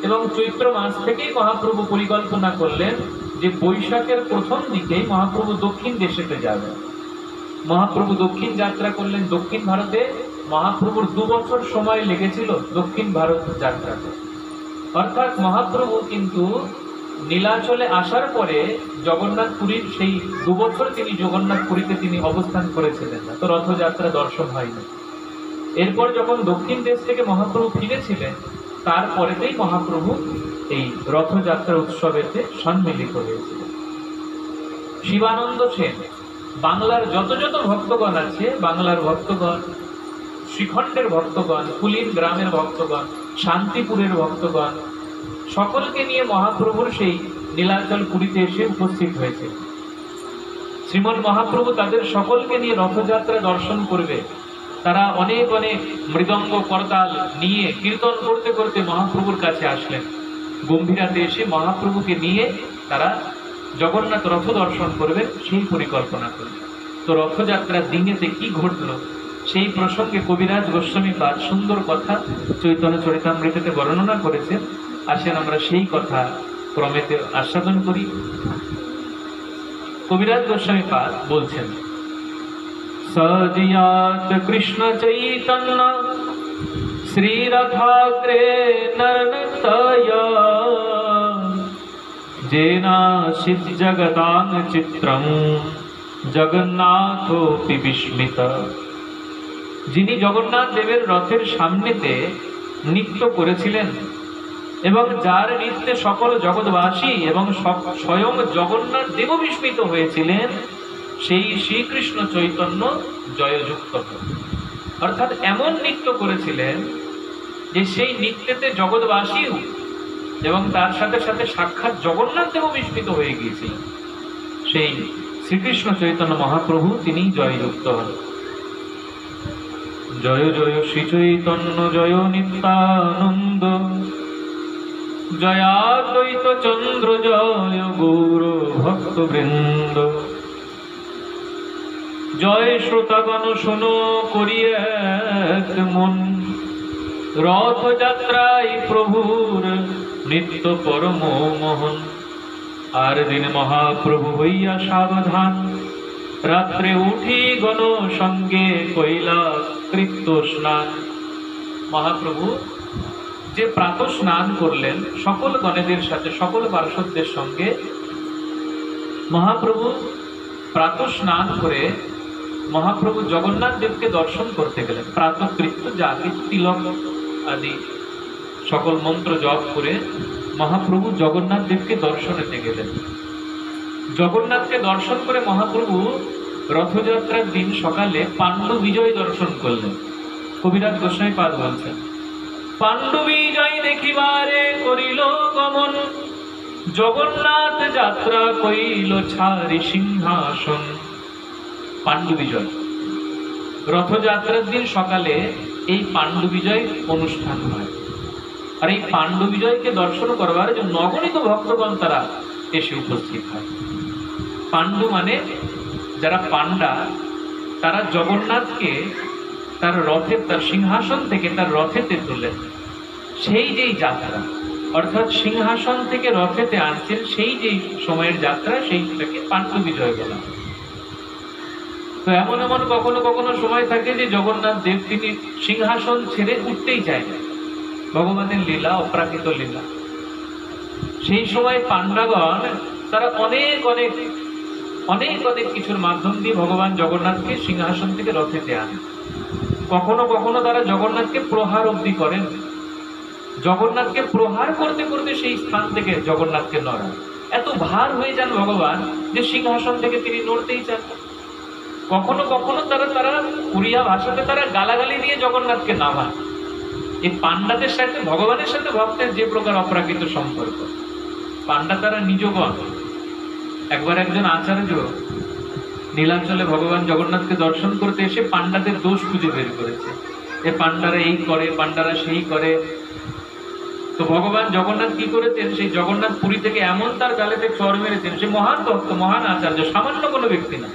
এবং চৈত্র মাস থেকেই মহাপ্রভু পরিকল্পনা করলেন যে বৈশাখের প্রথম দিকেই মহাপ্রভু দক্ষিণ দেশেতে যাবেন। মহাপ্রভু দক্ষিণ যাত্রা করলেন। দক্ষিণ ভারতে মহাপ্রভুর 2 বছর সময় লেগেছিল দক্ষিণ ভারত যাত্রাতে। অর্থাৎ মহাপ্রভু কিন্তু নীলাচলে আসার পরে জগন্নাথ পুরীর সেই 2 বছর তিনি জগন্নাথ পুরীতে তিনি অবস্থান করেছিলেন না, তো রথযাত্রা দর্শন হয়নি। এরপর যখন দক্ষিণ দেশ থেকে মহাপ্রভু ফিরেছিলেন তারপরেতেই মহাপ্রভু এই রথযাত্রা উৎসবেতে সম্মিলিত হয়েছিলেন। শিবানন্দ সেন, বাংলার যত যত ভক্তগণ আছে, বাংলার ভক্তগণ, শ্রীখণ্ডের ভক্তগণ, কুলিন গ্রামের ভক্তগণ, শান্তিপুরের ভক্তগণ, সকলকে নিয়ে মহাপ্রভুর সেই নীলাচল পুরীতে এসে উপস্থিত হয়েছে। শ্রীমন মহাপ্রভু তাদের সকলকে নিয়ে রথযাত্রা দর্শন করবে। তারা অনেক অনেক মৃদঙ্গ করতাল নিয়ে কীর্তন করতে করতে মহাপ্রভুর কাছে আসলেন। গম্ভীরাতে এসে মহাপ্রভুকে নিয়ে তারা জগন্নাথ রথ দর্শন করবেন সেই পরিকল্পনা করলেন। তো রথযাত্রার দিনেতে কি ঘটল সেই প্রসঙ্গে কবিরাজ গোস্বামীপাদ সুন্দর কথা চৈতন্য চরিতামৃতেতে বর্ণনা করেছেন। আসেন আমরা সেই কথা ক্রমেতে আস্বাদন করি। কবিরাজ গোস্বামীপাদ বলছেন, সজিয়াত কৃষ্ণ চৈতন্য শ্রীরথাগ্রে নর্তয়া যেনাসিত জগদাং চিত্রম জগন্নাথোপি বিস্মিত। যিনি জগন্নাথ দেবের রথের সামনেতে নৃত্য করেছিলেন এবং যার নৃত্যে সকল জগৎবাসী এবং স্বয়ং জগন্নাথ দেব বিস্মিত হয়েছিলেন, সেই শ্রীকৃষ্ণ চৈতন্য জয়যুক্ত। অর্থাৎ এমন নৃত্য করেছিলেন যে সেই নৃত্যেতে জগৎবাসীও এবং তার সাথে সাথে সাক্ষাৎ জগন্নাথ দেব বিস্মিত হয়ে গিয়েছিলেন। সেই শ্রীকৃষ্ণ চৈতন্য মহাপ্রভু তিনি জয়যুক্ত হন। জয় জয় শ্রী চৈতন্য জয় নিত্যানন্দ, জয়াদ্বৈত চন্দ্র জয় গৌর ভক্তবৃন্দ। জয় শ্রোতাগণ শোনো করিয়ে এক মন, রথযাত্রায় প্রভুর নিত্য পরম মোহন। আর দিন মহাপ্রভু হইয়া সাবধান, রাত্রে উঠি গণ সঙ্গে কইলা কৃত্য স্নান। মহাপ্রভু যে প্রাতঃ স্নান করলেন সকল গণেদের সাথে, সকল পার্শ্বদের সঙ্গে, মহাপ্রভু প্রাতঃ স্নান করে মহাপ্রভু জগন্নাথ দেবকে দর্শন করতে গেলেন। প্রাতঃকৃত্য জাতি তিলক আদি সকল মন্ত্র জপ করে মহাপ্রভু জগন্নাথ দেবকে দর্শনেতে গেলেন। জগন্নাথকে দর্শন করে মহাপ্রভু রথযাত্রার দিন সকালে পাণ্ডু বিজয় দর্শন করলেন। কবিরাজ গোস্বামীপাদ বলছেন, পাণ্ডু বিজয় দেখিবারে করিল গমন, জগন্নাথ যাত্রা কইল ছাড়ি সিংহাসন। পাণ্ডু বিজয়, রথযাত্রার দিন সকালে এই পাণ্ডু বিজয় অনুষ্ঠান হয়। আর এই পাণ্ডু বিজয়কে দর্শন করবার জন্য অগণিত ভক্তগণ তারা এসে উপস্থিত হয়। পাণ্ডু মানে যারা পাণ্ডা, তারা জগন্নাথকে তার রথের, তার সিংহাসন থেকে তার রথেতে তোলেন। সেই যেই যাত্রা, অর্থাৎ সিংহাসন থেকে রথেতে আনছেন, সেই যেই সময়ের যাত্রা, সেইটাকে পাণ্ডু বিজয় বলা। তো এমন এমন কখনো কখনো সময় থাকে যে জগন্নাথ দেব তিনি সিংহাসন ছেড়ে উঠতেই চায় না। ভগবানের লীলা, অপ্রাকৃত লীলা। সেই সময় পাণ্ডাগণ তারা অনেক অনেক অনেক অনেক কিছুর মাধ্যম দিয়ে ভগবান জগন্নাথকে সিংহাসন থেকে রথেতে আনে। কখনো কখনো তারা জগন্নাথকে প্রহার অবধি করেন। জগন্নাথকে প্রহার করতে করতে সেই স্থান থেকে জগন্নাথকে নড়ান। এত ভার হয়ে যান ভগবান যে সিংহাসন থেকে তিনি নড়তেই চান। কখনো কখনো তারা উড়িয়া ভাষাতে তারা গালাগালি দিয়ে জগন্নাথকে নামান। এই পাণ্ডাদের সাথে ভগবানের সাথে ভক্তের যে প্রকার অপ্রাকৃত সম্পর্ক। পাণ্ডা তারা নিজগণ। একবার একজন আচার্য নীলাচলে ভগবান জগন্নাথকে দর্শন করতে এসে পাণ্ডাদের দোষ খুঁজে বের করেছে। এ পাণ্ডারা এই করে, পাণ্ডারা সেই করে। তো ভগবান জগন্নাথ কি করেছেন, সেই জগন্নাথ পুরী থেকে এমন তার গালেতে চর মেরেছেন, সে মহান ভক্ত, মহান আচার্য, সামান্য কোনো ব্যক্তি না।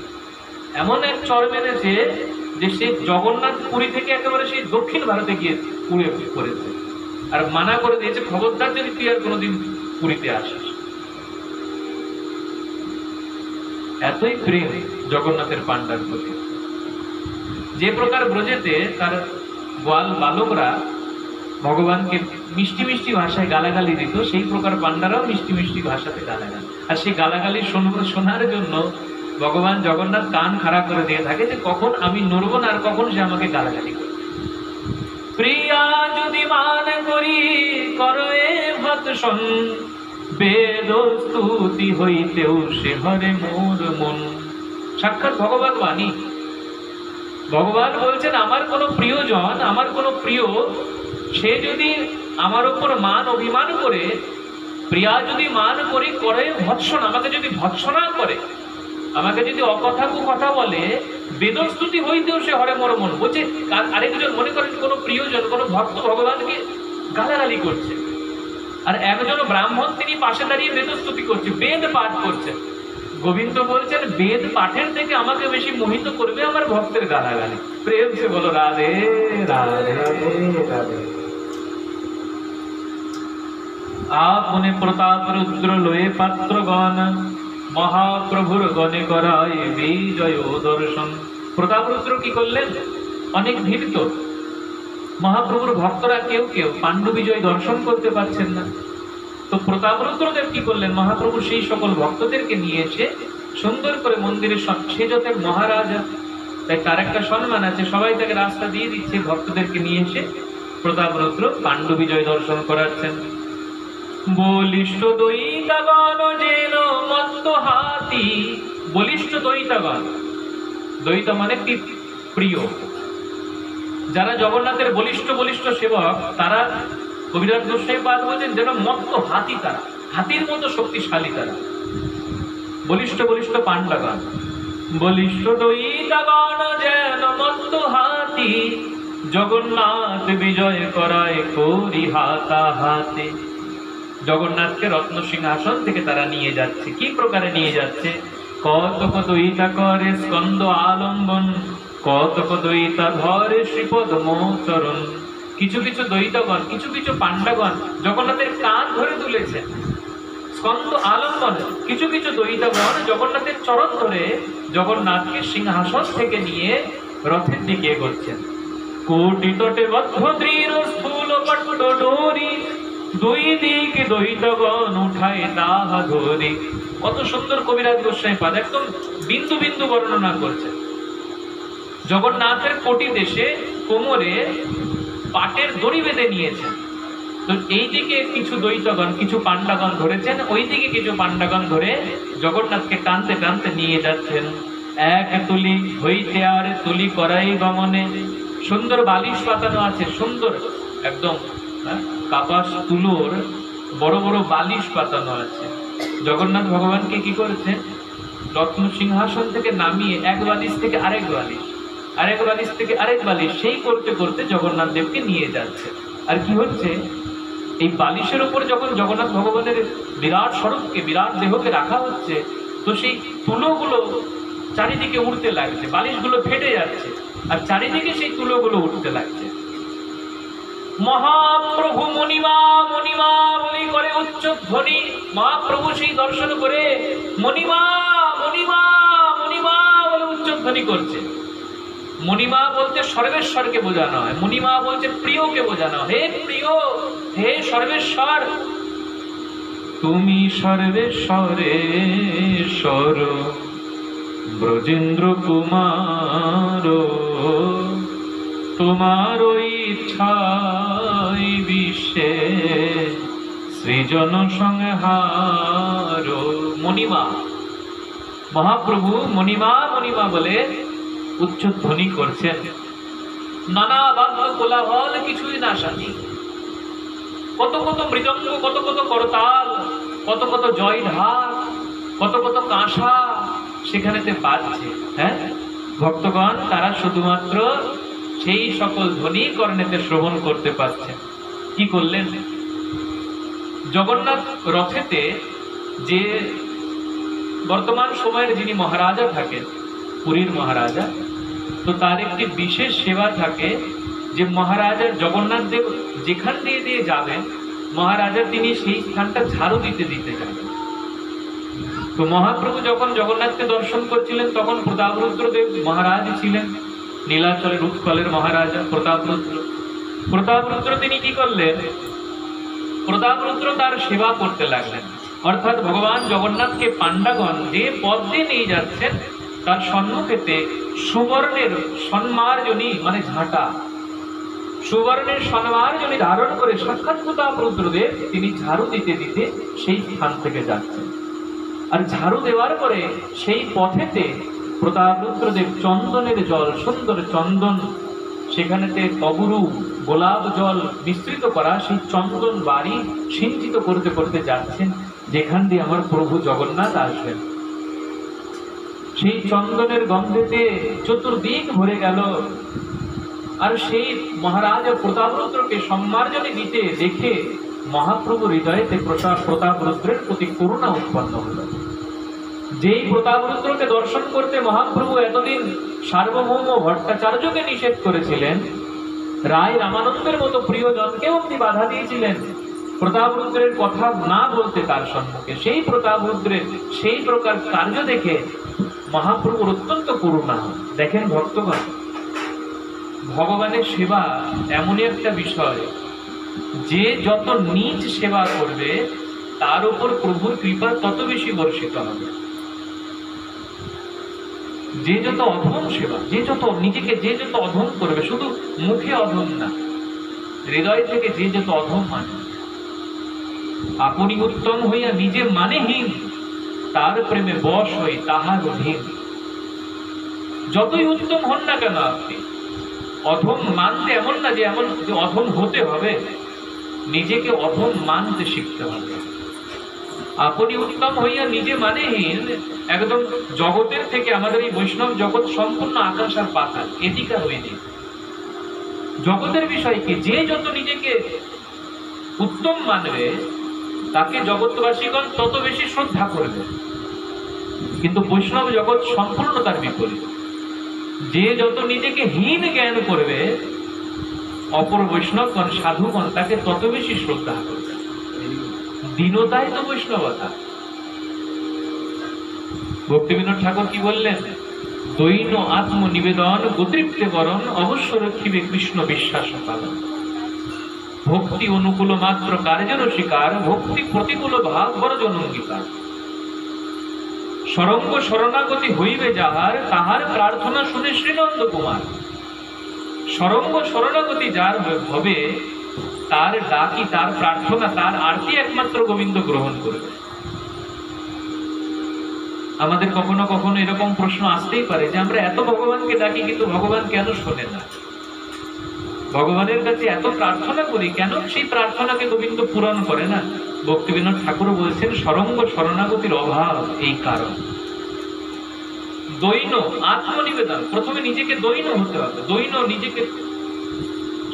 এমন এক চর মেরেছে যে সে জগন্নাথ পুরী থেকে একেবারে সেই দক্ষিণ ভারতে গিয়ে পুড়ে করেছে। আর মানা করে দিয়েছে, খবরদার যদি তুই আর কোনোদিন পুরীতে আসিস। এতই প্রেম জগন্নাথের পাণ্ডার প্রতি। যে প্রকার ব্রজেতে তার গোয়াল বালকরা ভগবানকে মিষ্টি মিষ্টি ভাষায় গালাগালি দিত, সেই প্রকার পাণ্ডারাও মিষ্টি মিষ্টি ভাষাতে গালাগালি। আর সেই গালাগালি শোনার জন্য ভগবান জগন্নাথ কান খাড়া করে দিয়ে থাকে যে কখন আমি নড়ব না আর কখন সে আমাকে গালাগালি করবে। প্রিয়া যদি মান করি করে ভৎসন, বেদ স্তুতি হইতেও সে হরে মোর মন। সাক্ষাৎ ভগবান বাণী। ভগবান বলছেন, আমার কোনো প্রিয়জন, আমার কোনো প্রিয়, সে যদি আমার উপর মান অভিমান করে, প্রিয়া যদি মান করি করে ভৎসন, আমাকে যদি ভৎসনা করে, আমাকে যদি অকথা কুকথা বলে, বেদস্তুতি হইতেও সে হরে মোর মন। বলছে আরেকজন মনে করেন কোনো প্রিয়জন, কোনো ভক্ত ভগবানকে গালাগালি করছে, আর একজন ব্রাহ্মণ তিনি পাশে দাঁড়িয়ে বেদস্তুতি করছে, বেদ পাঠ করছেন। গোবিন্দ বলছেন, বেদ পাঠের থেকে আমাকে বেশি মোহিত করবে আমার ভক্তের গালাগালি। প্রেম সে বলো রাধে রাধে রাধে। আপনে প্রতাপ রুদ্র লয়ে পাত্রগণ, মহাপ্রভুর গণে করায় বিজয় দর্শন। প্রতাপ রুদ্র কি করলেন? অনেক ভীত মহাপ্রভুর ভক্তরা কেউ কেউ পাণ্ডু বিজয় দর্শন করতে পারছেন না। তো প্রতাপ রুদ্রদেব কি করলেন? মহাপ্রভু সেই সকল ভক্তদেরকে নিয়ে এসে সুন্দর করে মন্দিরে, সে যত মহারাজা, তাই তার একটা সম্মান আছে, সবাই তাকে রাস্তা দিয়ে দিচ্ছে। ভক্তদেরকে নিয়ে এসে প্রতাপ রুদ্র পাণ্ডু বিজয় দর্শন করাচ্ছেন। বলিষ্ঠ দৈতাগণ যেন মত্ত হাতি। বলিষ্ঠ দৈতাগণ, দৈত মানে প্রিয়, যারা জগন্নাথের বলিষ্ঠ বলিষ্ঠ সেবক, তারা কবিরাজ গোস্বামীপাদ বলছেন যেন মত্ত হাতি, তারা হাতির মতো শক্তিশালী। তারা বলিষ্ঠ বলিষ্ঠ পাণ্ডাগণ। বলিষ্ঠ দৈতাগণ যেন মত্ত হাতি, জগন্নাথ বিজয় করায় করি হাতা হাতে। জগন্নাথকে রত্ন সিংহাসন থেকে তারা নিয়ে যাচ্ছে। কি প্রকারে নিয়ে যাচ্ছে? কতক দৈতা করে স্কন্দ আলম্বন, কতক দৈতা ধরে শ্রীপদ মোচরণ। কিছু কিছু দৈতগণ, কিছু কিছু পাণ্ডাগণ জগন্নাথের কান ধরে তুলেছে স্কন্দ আলম্বন। কিছু কিছু দৈতগণ জগন্নাথের চরণ ধরে জগন্নাথকে সিংহাসন থেকে নিয়ে রথের দিকে এগোচ্ছেন। কোটি তটে বদ্ধ দৃঢ় স্থূল পট্ট ডোরি, দুই দিক দৈতগণ উঠায় তাহা ধরি। কত সুন্দর কবিরাজ গোস্বামীপাদ একদম বিন্দু বিন্দু বর্ণনা করছে। জগন্নাথের কোটি দেশে কোমরে পাটের দড়ি বেঁধে নিয়েছেন। তো এইদিকে কিছু দ্বৈতগণ, কিছু পাণ্ডাগণ ধরেছেন, ওইদিকে কিছু পাণ্ডাগণ ধরে জগন্নাথকে টানতে টানতে নিয়ে যাচ্ছেন। এক তুলি হইতে আর তুলি করাই গমনে, সুন্দর বালিশ পাতানো আছে, সুন্দর একদম কাপাস তুলোর বড় বড় বালিশ পাতানো আছে। জগন্নাথ ভগবানকে কি করেছেন, রত্ন সিংহাসন থেকে নামিয়ে এক বালিশ থেকে আরেক বালিশ, আরেক বালিশ থেকে আরেক বালিশ, সেই করতে করতে জগন্নাথ দেবকে নিয়ে যাচ্ছে। আর কি হচ্ছে, এই বালিশের উপর যখন জগন্নাথ ভগবানের বিরাট স্বরূপকে, বিরাট দেহকে রাখা হচ্ছে, তো সেই তুলোগুলো চারিদিকে উড়তে লাগছে, বালিশগুলো ফেটে যাচ্ছে, আর চারিদিকে সেই তুলোগুলো উঠতে লাগছে। মহাপ্রভু মণিমা মণিমা বলি করে উচ্চ ধ্বনি। মহাপ্রভু সেই দর্শন করে মণিমা মণিমা মণিমা বলে উচ্চ ধ্বনি করছে। মণিমা বলতে সর্বেশ্বরকে বোঝানো হয়, মণিমা বলছে প্রিয়কে বোঝানো। হে প্রিয়, হে সর্বেশ্বর, তুমি সর্বেশ্বরেশ্বর ব্রজেন্দ্র কুমার, তোমার ইচ্ছাই বিশ্বে সৃজন সংহার। মণিমা, মহাপ্রভু মণিমা মণিমা বলে উচ্চ ধ্বনি করছেন। নানা বাদ্য কোলাহল কিছুই না সাজি, কত কত মৃদঙ্গ, কত কত করতাল, কত কত জয় ঢাক, কত কত কাঁসা সেখানেতে বাজছে। হ্যাঁ, ভক্তগণ তারা শুধুমাত্র সেই সকল ধ্বনি কর্ণেতে শ্রবণ করতে পারছেন। কি করলেন, জগন্নাথ রথেতে যে বর্তমান সময়ের যিনি মহারাজা থাকেন, পুরীর মহারাজা, তো তার একটি বিশেষ সেবা থাকে যে মহারাজার জগন্নাথ দেব যেখান দিয়ে দিয়ে যাবেন, মহারাজা তিনি সেই স্থানটা ঝাড়ু দিতে দিতে যাবেন। তো মহাপ্রভু যখন জগন্নাথকে দর্শন করছিলেন, তখন প্রতাপরুদ্র দেব মহারাজ ছিলেন, নীলাচলের উৎকলের মহারাজা প্রতাপরুদ্র। প্রতাপরুদ্র তিনি কি করলেন, প্রতাপরুদ্র তার সেবা করতে লাগলেন। অর্থাৎ ভগবান জগন্নাথকে পাণ্ডাগণ যে পথ দিয়ে নিয়ে যাচ্ছেন, তার সম্মুখেতে সুবর্ণের সন্মার্জনী মানে ঝাঁটা, সুবর্ণের সন্মার্জনী ধারণ করে সাক্ষাৎ প্রতাপরুদ্রদেব তিনি ঝাড়ু দিতে দিতে সেই স্থান থেকে যাচ্ছেন। আর ঝাড়ু দেওয়ার পরে সেই পথেতে প্রতাপরুদ্রদেব চন্দনের জল, সুন্দর চন্দন, সেখানেতে অগুরু গোলাপ জল মিশ্রিত করা সেই চন্দন বাড়ি সিঞ্চিত করতে করতে যাচ্ছেন, যেখান দিয়ে আমার প্রভু জগন্নাথ আসবেন। সেই চন্দনের গন্ধেতে চতুর্দিক ভরে গেল। আর সেই মহারাজ প্রতাপরুদ্রকে সম্মার্জনী দিতে দেখে মহাপ্রভু হৃদয়েতে প্রতাপরুদ্রের প্রতি করুণা উৎপন্ন হল। যেই প্রতাপরুদ্রকে দর্শন করতে মহাপ্রভু এতদিন সার্বভৌম ভট্টাচার্যকে নিষেধ করেছিলেন, রায় রামানন্দের মতো প্রিয়জনকেও তিনি বাধা দিয়েছিলেন প্রতাপরুদ্রের কথা না বলতে তার সম্মুখে, সেই প্রতাপরুদ্রের সেই প্রকার কার্য দেখে মহাপ্রভুর অত্যন্ত করুণা। দেখেন ভক্তগণ, ভগবানের সেবা এমনই একটা বিষয় যে যত নিজ সেবা করবে তার উপর প্রভুর কৃপা তত বেশি বর্ষিত হবে। যে যত অধম সেবা, যে যত নিজেকে যে যত অধম করবে, শুধু মুখে অধম না, হৃদয় থেকে যে যত অধম মানে, আপনি উত্তম হইয়া নিজে মানেহীন, তার প্রেমে বশ হই তাহার অধীন। যতই উত্তম হন না কেন আপনি, অধম মানতে এমন না যে এমন যে অধম হতে হবে, নিজেকে অধম মানতে শিখতে হবে। আপনি উত্তম হইয়া নিজে মানেহীন, একদম জগতের থেকে আমাদের এই বৈষ্ণব জগৎ সম্পূর্ণ আকাশ আর পাতাল, এদিকে ওইদিক। জগতের বিষয় কি, যে যত নিজেকে উত্তম মানবে তাকে জগৎবাসীগণ তত বেশি শ্রদ্ধা করবে। কিন্তু বৈষ্ণব জগৎ সম্পূর্ণ তার বিপরীত। যে যত নিজেকে হীন জ্ঞান করবে, অপর বৈষ্ণবগণ সাধুগণ তাকে তত বেশি শ্রদ্ধা করবে। দীনতাই তো বৈষ্ণবতা। ভক্তিবিনোদ ঠাকুর কি বললেন, দৈন আত্মনিবেদন গোতৃপ্তে বরণ অবশ্য রক্ষিবে কৃষ্ণ বিশ্বাস পালন। ভক্তি অনুকূল মাত্র কার্যের স্বীকার, ভক্তি প্রতিকূল ভাব বর্জন অঙ্গীকার। সরঙ্গ শরণাগতি হইবে যাহার, তাহার প্রার্থনা শুনে শ্রীনন্দ কুমার। সরঙ্গ শরণাগতি যার হবে, তার ডাকি, তার প্রার্থনা, তার আরতি একমাত্র গোবিন্দ গ্রহণ করবে। আমাদের কখনো কখনো এরকম প্রশ্ন আসতেই পারে যে আমরা এত ভগবানকে ডাকি কিন্তু ভগবান কেন শোনে না, ভগবানের কাছে এত প্রার্থনা করি কেন সেই প্রার্থনাকে গোবিন্দ পূরণ করে না। ভক্তিবিনোদ ঠাকুর বলছেন সরঙ্গ শরণাগতির অভাব এই কারণ। দৈন আত্মনিবেদন, প্রথমে নিজেকে দৈন হতে হবে। দৈন নিজেকে,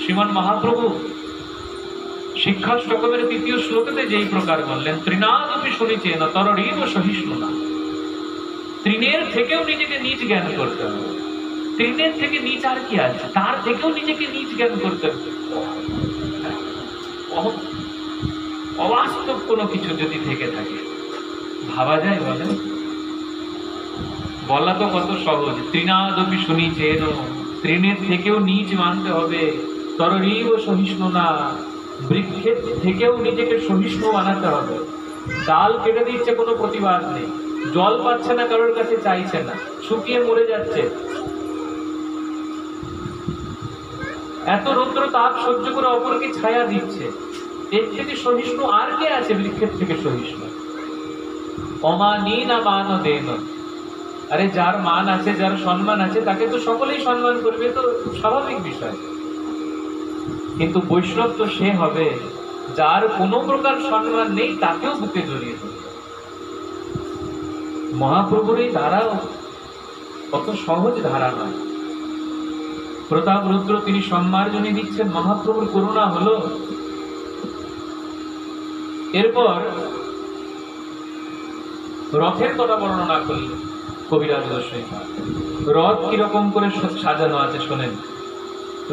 শ্রীমান মহাপ্রভু শিক্ষাষ্টকমের 3য় শ্লোকেতে যেই প্রকার বললেন, তৃণাদপি শুনিছে না তরণীব সহিষ্ণু না। তৃণের থেকেও নিজেকে নিজ জ্ঞান করতে হবে। তৃণের থেকে নিচ আর কি আছে, তার থেকেও নিজেকে নিজ জ্ঞান করতে হবে। অবাস্তব কোনো কিছু যদি থেকে থাকে ভাবা যায়? বলেন, বলা তো কত সহজ। তৃণাদপি শুনিছেন, তৃণের থেকেও নিজ মানতে হবে। তরণীব সহিষ্ণু না, বৃক্ষের থেকেও নিজেকে সহিষ্ণু বানাতে হবে। ডাল কেটে দিচ্ছে, কোনো প্রতিবাদ নেই, জল পাচ্ছে না, কারোর কাছে চাইছে না, শুকিয়ে মরে যাচ্ছে। এত রৌদ্র তাপ সহ্য করে অপরকে ছায়া দিচ্ছে, এর থেকে সহিষ্ণু আর কে আছে? বৃক্ষের থেকে সহিষ্ণু। অমানি না মান দেন, আরে যার মান আছে, যার সম্মান আছে, তাকে তো সকলেই সম্মান করবে, তো স্বাভাবিক বিষয়। কিন্তু বৈষ্ণব তো সে হবে যার কোনো প্রকার সম্মান নেই, তাকেও বুকে জড়িয়ে ধরবে। মহাপ্রভুর এই ধারাও কত সহজ ধারা নয়। প্রতাপ রুদ্র তিনি সম্মার্জনী দিচ্ছেন, মহাপ্রভুর করুণা হলো। এরপর রথের কথা বর্ণনা করলেন কবিরাজ গোস্বামী। রথ কিরকম করে সাজানো আছে শোনেন।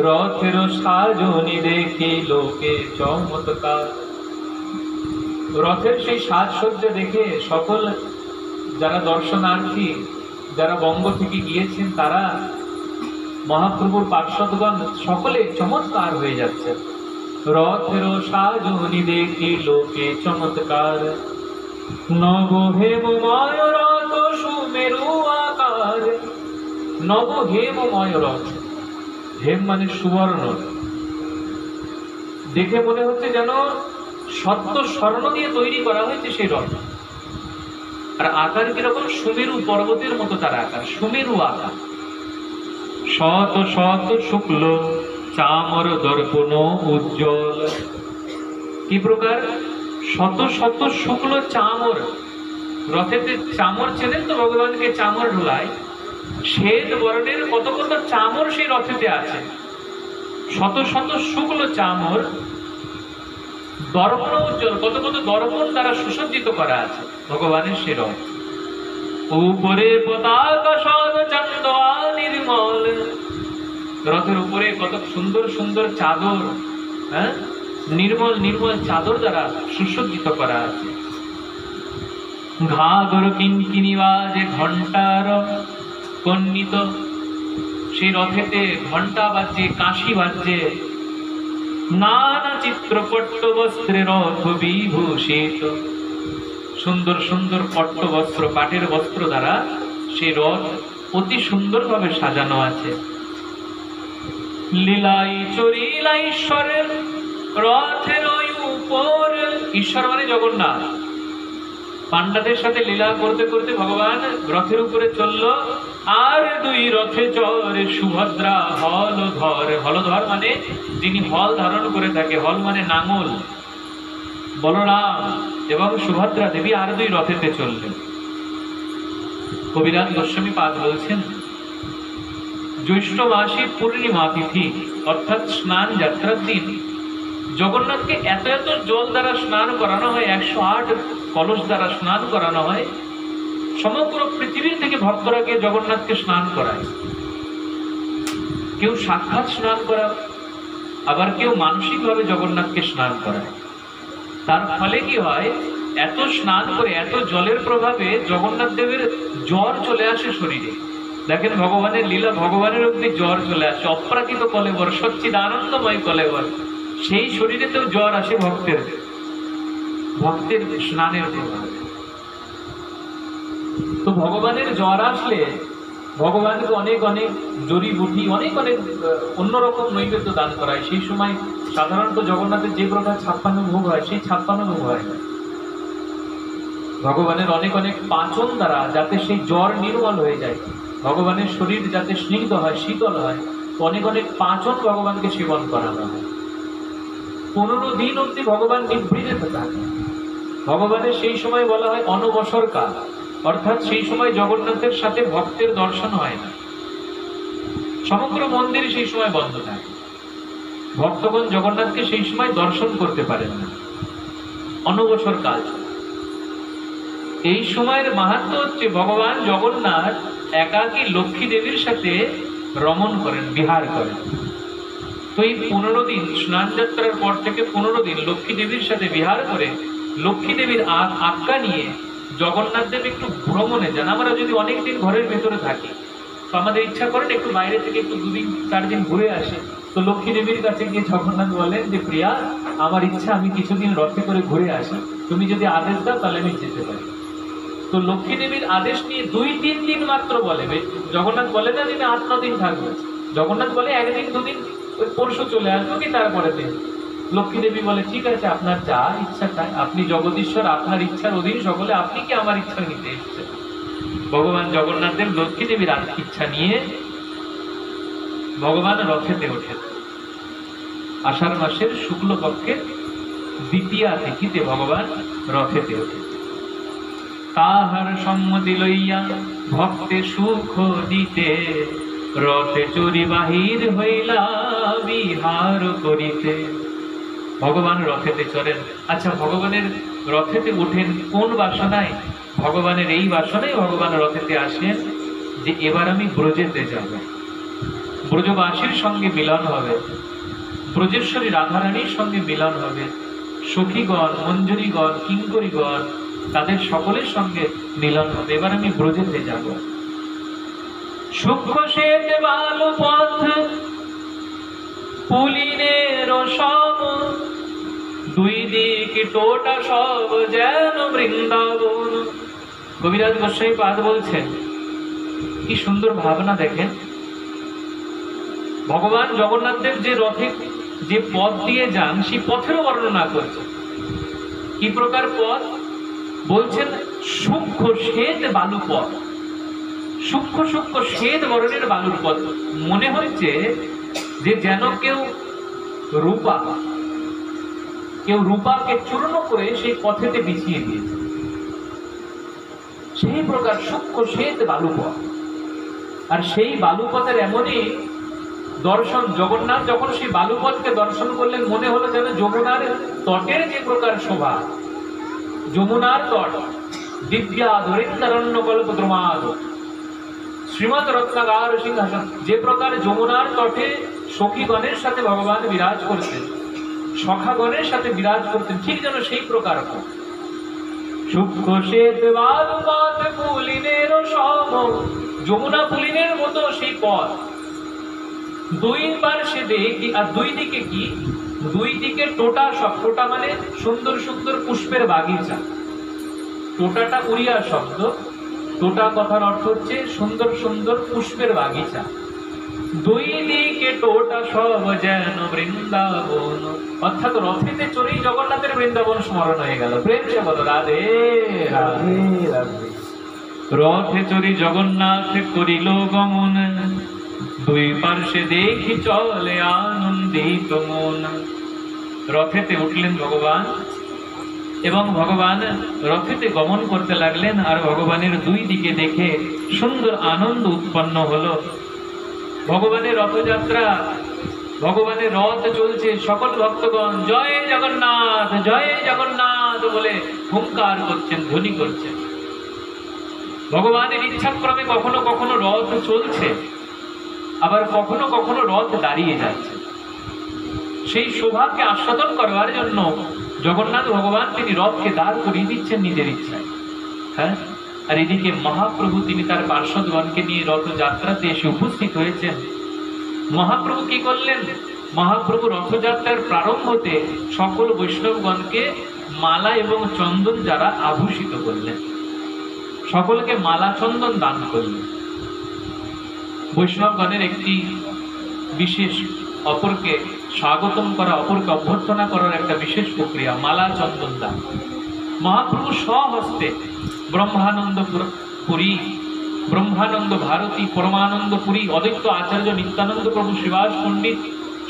রথের সাজনি দেখে লোকে চমৎকার। রথের সেই সাজসজ্জা দেখে সকল যারা দর্শনার্থী, যারা বঙ্গ থেকে গিয়েছেন, তারা মহাপ্রভুর পার্শ্বদগণ সকলে চমৎকার হয়ে যাচ্ছে। রথের সাজনি দেখে লোকে চমৎকার, নব হেমময় রথ সুমেরু আকার। নব হেমময় রথ, হেম মানে সুবর্ণ, দেখে মনে হচ্ছে যেন সত্য স্বর্ণ দিয়ে তৈরি করা হয়েছে সেই রথ। আর আকার কিরকম? সুমেরু পর্বতের মতো তার আকার, সুমেরু আকার। শত শত শুক্ল চামর দর্পণ উজ্জ্বল। কি প্রকার? শত শত শুক্ল চামর। রথেতে চামর চেনেন তো, ভগবানকে চামর ঢোলায়। শ্বেত বর্ণের কত কত চামর সেই রথেতে আছে। শত শত শুক্ল চামর, দর্পণ উজ্জ্বল, কত কত দর্পণ দ্বারা সুসজ্জিত করা আছে ভগবানের সে রথ। উপরে পতাকা সদ চন্দা নির্মল। রথের উপরে কত সুন্দর সুন্দর চাদর, হ্যাঁ, নির্মল নির্মল চাদর দ্বারা সুসজ্জিত করা আছে। ঘাগর কিনকিনি বাজে ঘণ্টার কন্নিত। সেই রথেতে ঘণ্টা বাজছে, কাশি বাজছে। নানা চিত্র পট্ট বস্ত্রে রথ বিভূষিত। সুন্দর সুন্দর পট্ট বস্ত্র, পাটের বস্ত্র দ্বারা সেই রথ অতি সুন্দরভাবে সাজানো আছে। লীলাই চরিলা ঈশ্বরের রথের উপর। ঈশ্বর মানে জগন্নাথ। পাণ্ডাদের সাথে লীলা করতে করতে ভগবান রথের উপরে চলল। আর দুই রথে চড়ে সুভদ্রা হলধর। হলধর মানে যিনি হল ধারণ করে থাকে, হল মানে নাঙল। বলরাম এবং সুভদ্রা দেবী আর দুই রথেতে চললেন। কবিরাজ গোস্বামী পাদ বলছেন, জ্যৈষ্ঠ মাসে পূর্ণিমা তিথি অর্থাৎ স্নান যাত্রার দিন জগন্নাথকে এত এত জল দ্বারা স্নান করানো হয়, 108 কলস দ্বারা স্নান করানো হয়। সমগ্র পৃথিবীর থেকে ভক্তরা গিয়ে জগন্নাথকে স্নান করায়। কেউ সাক্ষাৎ স্নান করায়, আবার কেউ মানসিকভাবে জগন্নাথকে স্নান করায়। তার ফলে কি হয়, এত স্নান করে এত জলের প্রভাবে জগন্নাথ দেবের জ্বর চলে আসে শরীরে। দেখেন ভগবানের লীলা, ভগবানের অব্দি জ্বর চলে আসে। অপ্রাকৃত কলেবর, সচ্চিদ আনন্দময় কলেবর, সেই শরীরেতেও জ্বর আসে ভক্তের স্নানের প্রভাবে। তো ভগবানের জ্বর আসলে ভগবানকে অনেক অনেক জড়িবুটি অনেক অনেক অন্যরকম নৈবেদ্য দান করায়। সেই সময় সাধারণত জগন্নাথের যে প্রকার 56 ভোগ হয় সেই 56 ভোগ হয় না। ভগবানের অনেক অনেক পাচন দ্বারা যাতে সেই জ্বর নির্মল হয়ে যায়, ভগবানের শরীর যাতে স্নিগ্ধ হয়, শীতল হয়, অনেক অনেক পাচন ভগবানকে সেবন করানো হয়। 15 দিন অব্দি ভগবান নিভৃতে থাকে। ভগবানের সেই সময় বলা হয় অনবসর কাল, অর্থাৎ সেই সময় জগন্নাথের সাথে ভক্তের দর্শন হয় না। সমগ্র মন্দির সেই সময় বন্ধ থাকে, ভক্তগণ জগন্নাথকে সেই সময় দর্শন করতে পারেন না, অনবসর কাল। এই সময়ের মাহাত্ম্য হচ্ছে ভগবান জগন্নাথ একাকী লক্ষ্মী দেবীর সাথে রমণ করেন, বিহার করেন। তো এই 15 দিন স্নান যাত্রার পর থেকে 15 দিন লক্ষ্মী দেবীর সাথে বিহার করে লক্ষ্মী দেবীর আজ্ঞা নিয়ে জগন্নাথ দেব একটু ভ্রমণে যান। আমরা যদি অনেক দিন ঘরের ভেতরে থাকি তো আমাদের ইচ্ছা করেন একটু বাইরে থেকে একটু 2 দিন 4 দিন ঘুরে আসে। তো লক্ষ্মী দেবীর কাছে গিয়ে জগন্নাথ বলেন যে প্রিয়া, আমার ইচ্ছা আমি কিছুদিন রথে করে ঘুরে আসি, তুমি যদি আদেশ দাও তাহলে আমি যেতে পারি। তো লক্ষ্মী দেবীর আদেশ নিয়ে 2-3 দিন মাত্র বলে। জগন্নাথ বলে না যে 8-9 দিন থাকবে, জগন্নাথ বলে 1 দিন 2 দিন, ওই পরশু চলে আসবো কি তারপরে দিন। লক্ষ্মী দেবী বলে ঠিক আছে, আপনার যা ইচ্ছা তাই, আপনি জগদীশ্বর, আপনার ইচ্ছার অধীন সকলে, আপনি কি আমার ইচ্ছা নিতে এসেছেন। ভগবান জগন্নাথ দেব লক্ষ্মী দেবীর ইচ্ছা নিয়ে ভগবান রথেতে ওঠেন। আষাঢ় মাসের শুক্লপক্ষের দ্বিতীয়া তিথিতে ভগবান রথেতে ওঠেন। তাহার সম্মতি লইয়া ভক্তে সুখ দিতে রথে চড়ি বাহির হইলা বিহার করিতে। ভগবান রথেতে চড়েন। আচ্ছা, ভগবানের রথেতে ওঠেন কোন বাসনায়? ভগবানের এই বাসনায় ভগবান রথেতে আসেন যে এবার আমি ব্রজেতে যাব, ব্রজবাসীর সঙ্গে মিলন হবে, ব্রজেশ্বরী রাধারানীর সঙ্গে মিলন হবে, সখীগণ, মঞ্জুরিগণ, কিঙ্করীগণ তাদের সকলের সঙ্গে মিলন হবে, এবার আমি ব্রজেতে যাব। সূক্ষ্ম শ্বেত বালু পথ পুলিনের সম, 2 দিকে টোটা সব যেন বৃন্দাবন। কবিরাজ গোস্বামী পাদ বলছেন, কি সুন্দর ভাবনা দেখেন। ভগবান জগন্নাথ দেব যে রথে যে পথ দিয়ে যান সেই পথেরও বর্ণনা করছেন। কি প্রকার পথ বলছেন? সূক্ষ্ম শ্বেত বালু পথ, সূক্ষ্ম সূক্ষ্ম শ্বেত বর্ণের বালুর পথ। মনে হচ্ছে যে যেন কেউ রূপাকে চূর্ণ করে সেই পথেতে বিছিয়ে দিয়েছে, সেই প্রকার সূক্ষ্ম শ্বেত বালু পথ। আর সেই বালুপথের এমনই দর্শন, জগন্নাথ যখন সেই বালুপথকে দর্শন করলেন মনে হলো যেন যমুনার তটের যে প্রকার শোভা, যমুনার তট দিব্যা ধরিন্দরণ্য কল্পদ্রমাদ শ্রীমৎ রত্নাগার সিংহাসন, যে প্রকার যমুনার তটে সখীগণের সাথে ভগবান বিরাজ করতেন, সখাগণের সাথে বিরাজ করতেন, ঠিক যেন সেই প্রকার সূক্ষ্ম শ্বেত বালুপথ পুলিনের সম, যমুনা পুলিনের মতো সেই পথ। 2 পার্শ্বে দেখি, আর 2 দিকে কি? 2 দিকে টোটা সব, টোটা মানে সুন্দর সুন্দর পুষ্পের বাগিচা। টোটাটা উড়িয়া শব্দ, টোটা কথার অর্থ হচ্ছে সুন্দর সুন্দর পুষ্পের বাগিচা। 2 দিকে টোটা সব যেন বৃন্দাবন, অর্থাৎ রথেতে চড়েই জগন্নাথের বৃন্দাবন স্মরণ হয়ে গেল। প্রেম সে বলো রাধে রাধে রাধে। রথে চড়ি জগন্নাথ করিল গমন, 2 পার্শ্বে দেখি চলে আনন্দিত মন। রথেতে উঠলেন ভগবান এবং ভগবান রথেতে গমন করতে লাগলেন। আর ভগবানের 2 দিকে দেখে সুন্দর আনন্দ উৎপন্ন হলো। ভগবানের রথযাত্রা, ভগবানের রথ চলছে, সকল ভক্তগণ জয় জগন্নাথ বলে হুঙ্কার করছেন, ধ্বনি করছেন। ভগবানের ইচ্ছাক্রমে কখনো কখনো রথ চলছে, আবার কখনো কখনো রথ দাঁড়িয়ে যাচ্ছে। সেই শোভাকে আস্বাদন করবার জন্য জগন্নাথ ভগবান তিনি রথকে দাঁড় করিয়ে দিচ্ছেন নিজের ইচ্ছায়। হ্যাঁ, আর এদিকে মহাপ্রভু তিনি তার পার্শ্বদগণকে নিয়ে রথযাত্রাতে এসে উপস্থিত হয়েছেন। মহাপ্রভু কি করলেন? মহাপ্রভু রথযাত্রার প্রারম্ভতে সকল বৈষ্ণবগণকে মালা এবং চন্দন যারা আভূষিত করলেন। সকলকে মালা চন্দন দান করলেন। বৈষ্ণবগণের একটি বিশেষ অপরকে স্বাগতম করা, অপরকে অভ্যর্থনা করার একটা বিশেষ প্রক্রিয়া মালা চন্দন দান। মহাপ্রভু স্বহস্তে ব্রহ্মানন্দ পুরী, ব্রহ্মানন্দ ভারতী, পরমানন্দ পুরী, অদ্বৈত আচার্য নিত্যানন্দ প্রভু, শ্রীবাস পণ্ডিত,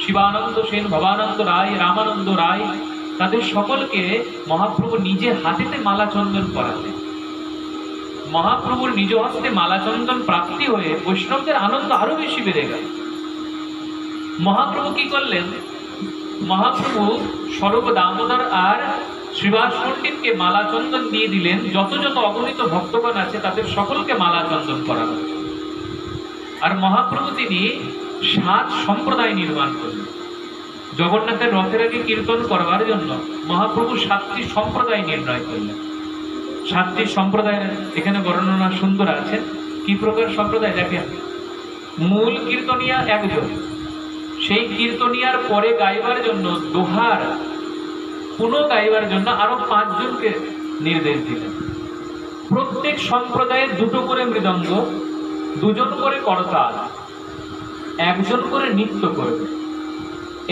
শিবানন্দ সেন, ভবানন্দ রায়, রামানন্দ রায়, তাদের সকলকে মহাপ্রভু নিজে হাতেতে মালা চন্দন করাতেন। মহাপ্রভুর নিজ হস্তে মালা চন্দন প্রাপ্তি হয়ে বৈষ্ণবদের আনন্দ আরো বেশি বেড়ে গেল। মহাপ্রভু কি করলেন? মহাপ্রভু স্বরূপ দামোদর আর শ্রীবাস পণ্ডিতকে মালা চন্দন দিয়ে দিলেন। যত যত অগণিত ভক্তগণ আছে তাদের সকলকে মালা চন্দন করানো। আর মহাপ্রভু তিনি 7 সম্প্রদায় নির্মাণ করলেন। জগন্নাথের রথের আগে কীর্তন করবার জন্য মহাপ্রভু 7টি সম্প্রদায় নির্ণয় করলেন। 7টি সম্প্রদায়ের এখানে বর্ণনা সুন্দর আছে। কি প্রকার সম্প্রদায় দেখেন? মূল কীর্তনিয়া একজন, সেই কীর্তনিয়ার পরে গাইবার জন্য দোহার পুনঃ গাইবার জন্য আরো 5 জনকে নির্দেশ দিলেন। প্রত্যেক সম্প্রদায়ে 2টো করে মৃদঙ্গ, 2 জন করে করতাল, 1 জন করে নৃত্য করবে।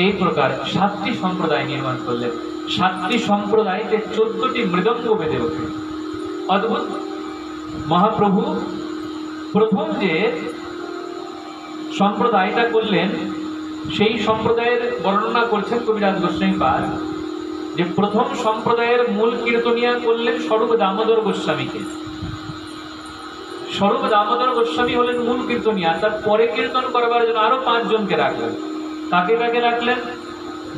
এই প্রকার 7টি সম্প্রদায় নির্মাণ করলেন। 7টি সম্প্রদায়তে 14টি মৃদঙ্গ বেঁধে ওঠে। অদ্ভুত। মহাপ্রভু প্রথম যে সম্প্রদায়টা করলেন, সেই সম্প্রদায়ের বর্ণনা করছেন কবিরাজ গোস্বামী পাদ, যে প্রথম সম্প্রদায়ের মূল কীর্তনিয়া করলেন স্বরূপ দামোদর গোস্বামীকে। স্বরূপ দামোদর গোস্বামী হলেন মূল কীর্তনিয়া। তার পরে কীর্তন করবার জন্য আরো 5 জনকে রাখলেন। কাকে কাকে রাখলেন?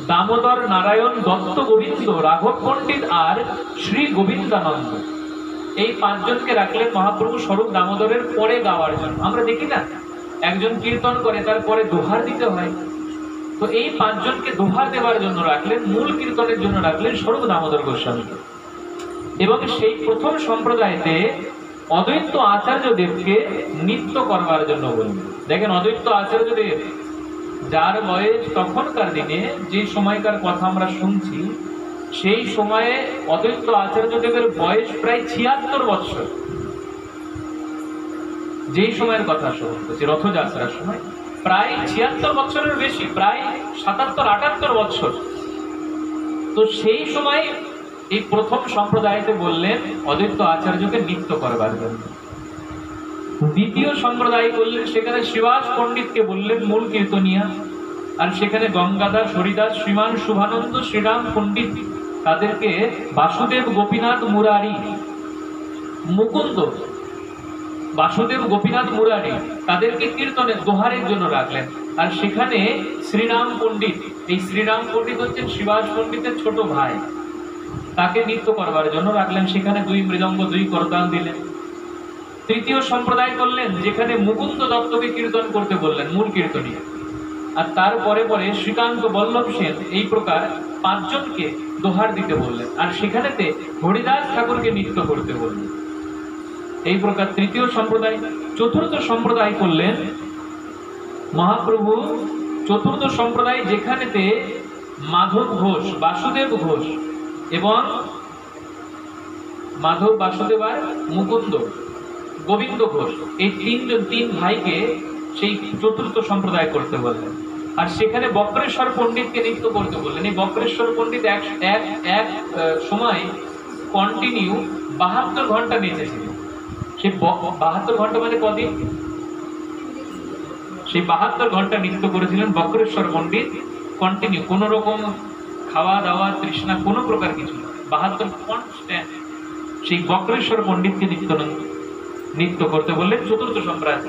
দামোদর, নারায়ণ, দত্ত, গোবিন্দ, রাঘব পণ্ডিত আর শ্রী গোবিন্দানন্দ। এই 5 জনকে রাখলেন মহাপ্রভু স্বরূপ দামোদরের পরে গাওয়ার জন্য। আমরা দেখি না, একজন কীর্তন করে তারপরে দোহার দিতে হয়, তো এই 5 জনকে দোহার দেওয়ার জন্য রাখলেন, মূল কীর্তনের জন্য রাখলেন স্বরূপ দামোদর গোস্বামীকে। এবং সেই প্রথম সম্প্রদায়তে অদ্বৈত আচার্যদেবকে নৃত্য করবার জন্য বললেন। দেখেন, অদ্বৈত আচার্যদেব যার বয়স তখনকার দিনে, যে সময়কার কথা আমরা শুনছি, সেই সময়ে অদ্বৈত আচার্যদেবের বয়স প্রায় 76 বছর। যেই সময়ের কথা শুনছি রথযাত্রার সময়, প্রায় 76 বছরের বেশি, প্রায় 77-78 বছর। তো সেই সময় এই প্রথম সম্প্রদায়তে বললেন অদ্বৈত আচার্যকে নৃত্য করবার জন্য। দ্বিতীয় সম্প্রদায় করলেন, সেখানে শ্রীবাস পণ্ডিতকে বললেন মূল কীর্তনিয়া, আর সেখানে গঙ্গাদাস, হরিদাস, শ্রীমান শুভানন্দ, শ্রীরাম পণ্ডিত, তাদেরকে বাসুদেব, গোপীনাথ, মুরারি, মুকুন্দ, বাসুদেব, গোপীনাথ, মুরারি, তাদেরকে কীর্তনের দোহারের জন্য রাখলেন। আর সেখানে শ্রীরাম পণ্ডিত, এই শ্রীরাম পণ্ডিত হচ্ছেন শ্রীবাস পণ্ডিতের ছোট ভাই, তাকে নৃত্য করবার জন্য রাখলেন। সেখানে 2 মৃদঙ্গ, 2 করতাল দিলেন। তৃতীয় সম্প্রদায় করলেন, যেখানে মুকুন্দ দত্তকে কীর্তন করতে বললেন, মূল কীর্তনিয়া, আর তার পরে পরে শ্রীকান্ত, বল্লভ সেন, এই প্রকার 5 জনকে দোহার দিতে বললেন। আর সেখানেতে হরিদাস ঠাকুরকে নৃত্য করতে বললেন। এই প্রকার তৃতীয় সম্প্রদায়। চতুর্থ সম্প্রদায় করলেন মহাপ্রভু, চতুর্থ সম্প্রদায় যেখানেতে মাধব ঘোষ, বাসুদেব ঘোষ এবং মাধব, বাসুদেব আর মুকুন্দ, গোবিন্দ ঘোষ, এই 3 ভাইকে সেই চতুর্থ সম্প্রদায় করতে বললেন। আর সেখানে বক্রেশ্বর পণ্ডিতকে নৃত্য করতে বললেন। এই বক্রেশ্বর পণ্ডিত এক সময় কন্টিনিউ 72 ঘন্টা নেচেছিলেন। সেই 72 ঘন্টা মানে কদিন? সেই 72 ঘন্টা নৃত্য করেছিলেন বক্রেশ্বর পণ্ডিত, কন্টিনিউ, কোন রকম খাওয়া দাওয়া, তৃষ্ণা, কোনো প্রকার কিছু না, 72 কনস্ট্যান্ট সেই বক্রেশ্বর পণ্ডিতকে নৃত্য করতে বললেন চতুর্থ সম্প্রদায়।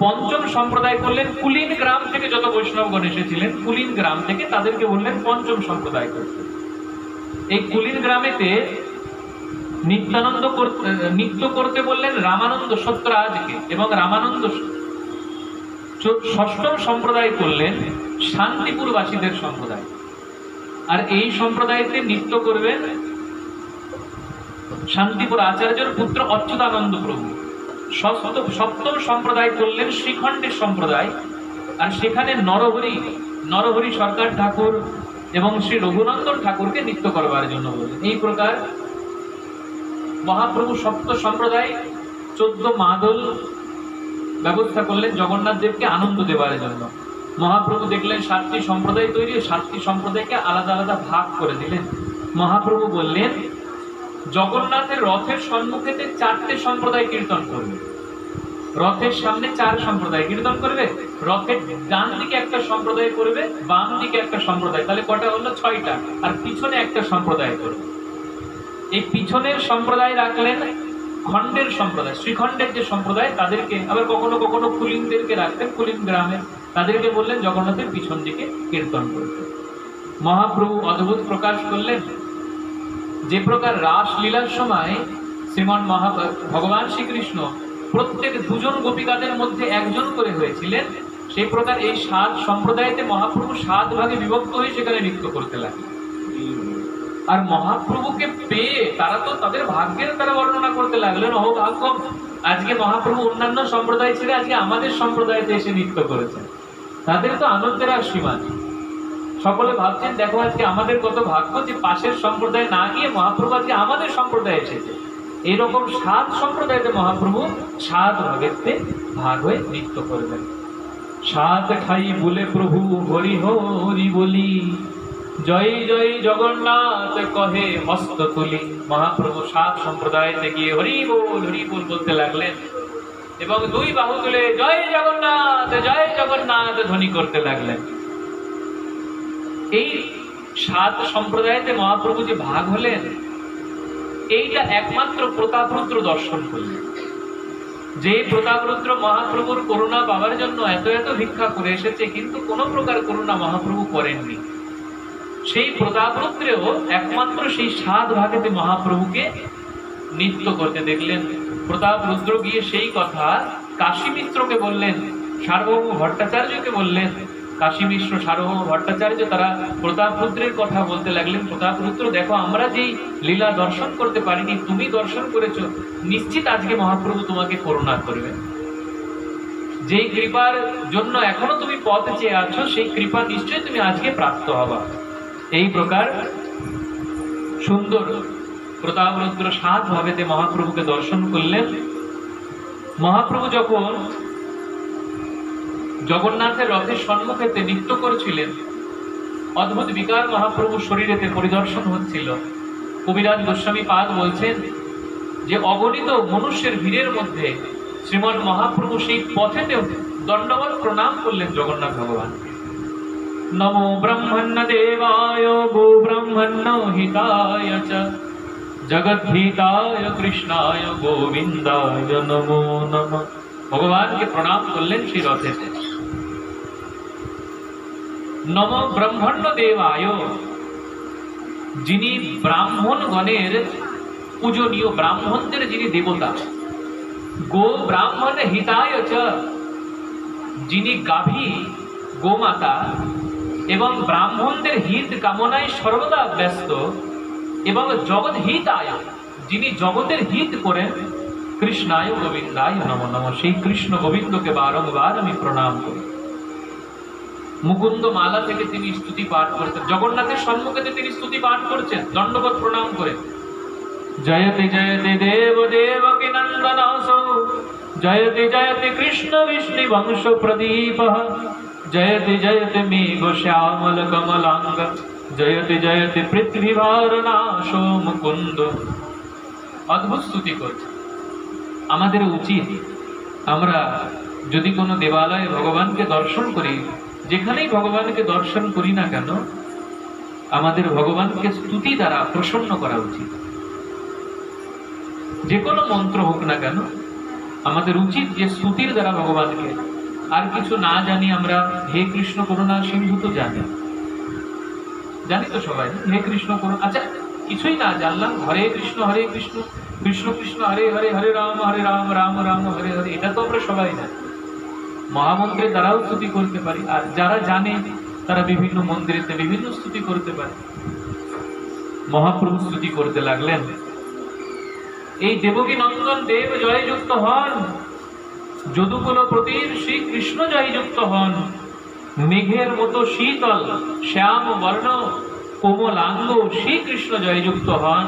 পঞ্চম সম্প্রদায় করলেন কুলিন গ্রাম থেকে যত বৈষ্ণবগণ এসেছিলেন, কুলিন গ্রাম থেকে, তাদেরকে বললেন পঞ্চম সম্প্রদায় করতে। এই কুলিন গ্রামেতে নৃত্য করতে বললেন রামানন্দ সত্যরাজকে এবং রামানন্দ। ষষ্ঠম সম্প্রদায় করলেন শান্তিপুরবাসীদের সম্প্রদায়, আর এই সম্প্রদায়তে নৃত্য করবেন শান্তিপুর আচার্যের পুত্র অচ্যুতানন্দ প্রভু। সপ্তম সম্প্রদায় করলেন শ্রীখণ্ডের সম্প্রদায়, আর সেখানে নরহরি সরকার ঠাকুর এবং শ্রী রঘুনন্দন ঠাকুরকে নৃত্য করবার জন্য বললেন। এই প্রকার মহাপ্রভু সপ্ত সম্প্রদায় 14 মাদল ব্যবস্থা করলেন জগন্নাথ দেবকে আনন্দ দেওয়ার জন্য। মহাপ্রভু দেখলেন 7টি সম্প্রদায় তৈরি, 7টি সম্প্রদায়কে আলাদা আলাদা ভাগ করে দিলেন। মহাপ্রভু বললেন জগন্নাথের রথের সম্মুখেতে 4টে সম্প্রদায় কীর্তন করবে, রথের সামনে 4 সম্প্রদায় কীর্তন করবে, রথের ডান দিকে একটা সম্প্রদায় করবে, বাম দিকে একটা সম্প্রদায়, তাহলে কটা হলো 6টা, আর পিছনে একটা সম্প্রদায় করবে। এই পিছনের সম্প্রদায় রাখলেন খণ্ডের সম্প্রদায়, শ্রীখণ্ডের যে সম্প্রদায় তাদেরকে, আবার কখনো কখনো কুলিনদেরকে রাখতেন, কুলিন গ্রামের, তাদেরকে বললেন জগন্নাথের পিছন দিকে কীর্তন করতে। মহাপ্রভু অদ্ভুত প্রকাশ করলেন, যে প্রকার রাসলীলার সময় শ্রীমন ভগবান শ্রীকৃষ্ণ প্রত্যেক 2জন গোপিকাদের মধ্যে একজন করে হয়েছিলেন, সেই প্রকার এই 7 সম্প্রদায়তে মহাপ্রভু 7 ভাগে বিভক্ত হয়ে সেখানে নৃত্য করতে লাগলেন। আর মহাপ্রভুকে পেয়ে তারা তো তাদের ভাগ্যের তারা বর্ণনা করতে লাগলেন, ও ভাগ্য, আজকে মহাপ্রভু অন্যান্য সম্প্রদায় ছেড়ে আজকে আমাদের সম্প্রদায়তে এসে নৃত্য করেছেন। তাদের তো আনন্দের আর সীমা নেই। সকলে ভাবছেন দেখো আজকে আমাদের কত ভাগ্য যে পাশের সম্প্রদায় না গিয়ে মহাপ্রভু আজকে আমাদের সম্প্রদায়ে এসেছে। এইরকম 7 সম্প্রদায়তে মহাপ্রভু 7 ভাগেতে ভাগ হয়ে নৃত্য করবেন। 7 খাই বলে প্রভু হরি হরি বলি, জয় জয় জগন্নাথ কহে হস্ত তুলি। মহাপ্রভু 7 সম্প্রদায়তে গিয়ে হরি বল বলতে লাগলেন এবং 2 বাহু তুলে জয় জগন্নাথ ধ্বনি করতে লাগলেন। এই 7 সম্প্রদায়তে মহাপ্রভু যে ভাগ হলেন, এইটা একমাত্র প্রতাপরুদ্র দর্শন করলেন। যে প্রতাপরুদ্র মহাপ্রভুর করুণা পাওয়ার জন্য এত এত ভিক্ষা করে এসেছে, কিন্তু কোনো প্রকার করুণা মহাপ্রভু করেননি, সেই প্রতাপরুদ্রেও একমাত্র সেই 7 ভাগেতে মহাপ্রভুকে নৃত্য করতে দেখলেন। প্রতাপরুদ্র গিয়ে সেই কথা কাশী মিশ্রকে বললেন, সার্বভৌম ভট্টাচার্যকে বললেন। কাশী মিশ্র, সার্বভৌম ভট্টাচার্য তারা প্রতাপরুদ্রের কথা বলতে লাগলেন, প্রতাপরুদ্র দেখো আমরা যেই লীলা দর্শন করতে পারিনি তুমি দর্শন করেছো, নিশ্চিত আজকে মহাপ্রভু তোমাকে করুণা করবেন। যেই কৃপার জন্য এখনো তুমি পথ চেয়ে আছো, সেই কৃপা নিশ্চয়ই তুমি আজকে প্রাপ্ত হবা। এই প্রকার সুন্দর প্রতাপরুদ্র 7 ভাবেতে মহাপ্রভুকে দর্শন করলেন। মহাপ্রভু যখন জগন্নাথের রথের সম্মুখেতে নৃত্য করেছিলেন, অদ্ভুত বিকার মহাপ্রভু শরীরেতে পরিদর্শন হচ্ছিল। কবিরাজ গোস্বামী পাদ বলছেন যে অগণিত মনুষ্যের ভিড়ের মধ্যে শ্রীমৎ মহাপ্রভু সেই পথেতে দণ্ডবত প্রণাম করলেন জগন্নাথ ভগবানকে। নমো ব্রহ্মণ্য দেবায় গো ব্রহ্মণ্য হিতায় চ জগদ্ধিতায় কৃষ্ণায় গোবিন্দায় নমো নমঃ। ভগবানকে প্রণাম করলেন সেই রথেতে। নম ব্রহ্মণ্য দেবায়, যিনি ব্রাহ্মণগণের পূজনীয়, ব্রাহ্মণদের যিনি দেবতা। গো ব্রাহ্মণ হিতায় চ, যিনি গাভী গোমাতা এবং ব্রাহ্মণদের হিত কামনায় সর্বদা ব্যস্ত, এবং জগৎ হিতায়, যিনি জগতের হিত করেন, কৃষ্ণায় গোবিন্দায় নমঃ নমঃ। সেই কৃষ্ণ গোবিন্দকে বারংবার আমি প্রণাম করি। মুকুন্দ মালা থেকে তিনি স্তুতি পাঠ করতেন, জগন্নাথের সম্মুখে তিনি স্তুতি পাঠ করছেন দণ্ডবত প্রণাম করে। জয়তে জয়তে দেব দেবকী নন্দনাসৌ, জয়তে জয়তে কৃষ্ণ বিষ্ণু বংশ প্রদীপ, জয়তে জয়তে মেঘ শ্যামল কমলাঙ্গ, জয়তে জয়তে পৃথ্বীভার নাশো মুকুন্দ। অদ্ভুত স্তুতি করছে। আমাদের উচিত আমরা যদি কোনো দেবালয়ে ভগবানকে দর্শন করি, যেখানেই ভগবানকে দর্শন করি না কেন, আমাদের ভগবানকে স্তুতি দ্বারা প্রসন্ন করা উচিত। যে কোনো মন্ত্র হোক না কেন, আমাদের উচিত যে স্তুতির দ্বারা ভগবানকে, আর কিছু না জানি আমরা হে কৃষ্ণ করুণা সিন্ধু তো জানি তো সবাই, হে কৃষ্ণ করুণা, আচ্ছা কিছুই না জানলাম হরে কৃষ্ণ কৃষ্ণ কৃষ্ণ হরে হরে, হরে রাম রাম রাম হরে হরে, এটা তো আমরা সবাই জানি। মহামন্ত্রের দ্বারাও স্তুতি করতে পারি, আর যারা জানে তারা বিভিন্ন মন্দিরেতে বিভিন্ন স্তুতি করতে পারে। মহাপ্রভু স্তুতি করতে লাগলেন। এই দেবকী নন্দন দেব জয়যুক্ত হন, যদুকুল প্রতির শ্রীকৃষ্ণ জয়যুক্ত হন, মেঘের মতো শীতল শ্যাম বর্ণ কোমলাঙ্গ শ্রীকৃষ্ণ জয়যুক্ত হন,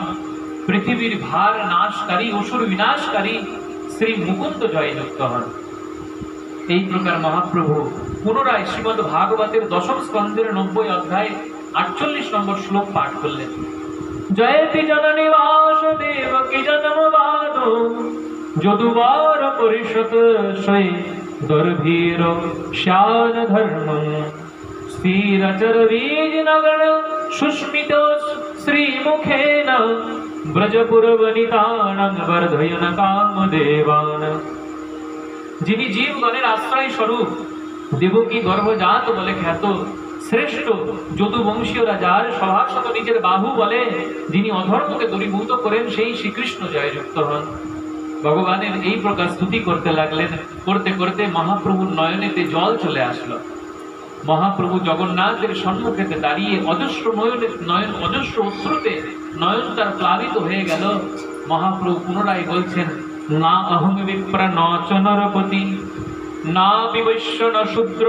পৃথিবীর ভার নাশকারী অসুর বিনাশকারী শ্রী মুকুন্দ জয়যুক্ত হন। এই প্রকার মহাপ্রভু পুনরায় শ্রীমদ্ ভাগবতের দশম স্কন্ধের 90 অধ্যায় 48 নম্বর শ্লোক পাঠ করলেন। জয়তি জননী বাসুদেব কি জন্মবাদ যদুবার পরিষদ সৈ দুর্ভীর শ্যান ধর্ম স্থিরচর বীজ নগর সুস্মিত শ্রীমুখেন ব্রজপুরবনিতানং বর্ধয়ন কামদেবান। যিনি জীবগণের আশ্রয় স্বরূপ দেবকী গর্ভজাত বলে খ্যাত শ্রেষ্ঠ যদুবংশীয় রাজার সভাসদ নিজের বাহু বলে যিনি অধর্মকে দূরীভূত করেন সেই শ্রীকৃষ্ণ জয়যুক্ত হন। ভগবানের এই প্রকার স্তুতি করতে লাগলেন। করতে করতে মহাপ্রভুর নয়নেতে জল চলে আসলো। মহাপ্রভু জগন্নাথের সম্মুখেতে দাঁড়িয়ে অজস্র অজস্র অশ্রুতে নয়ন তার প্লাবিত হয়ে গেল। মহাপ্রভু পুনরায় বলছেন, না অহং বিপ্র ন চ নরপতি না বিবৈশ্য ন শূদ্র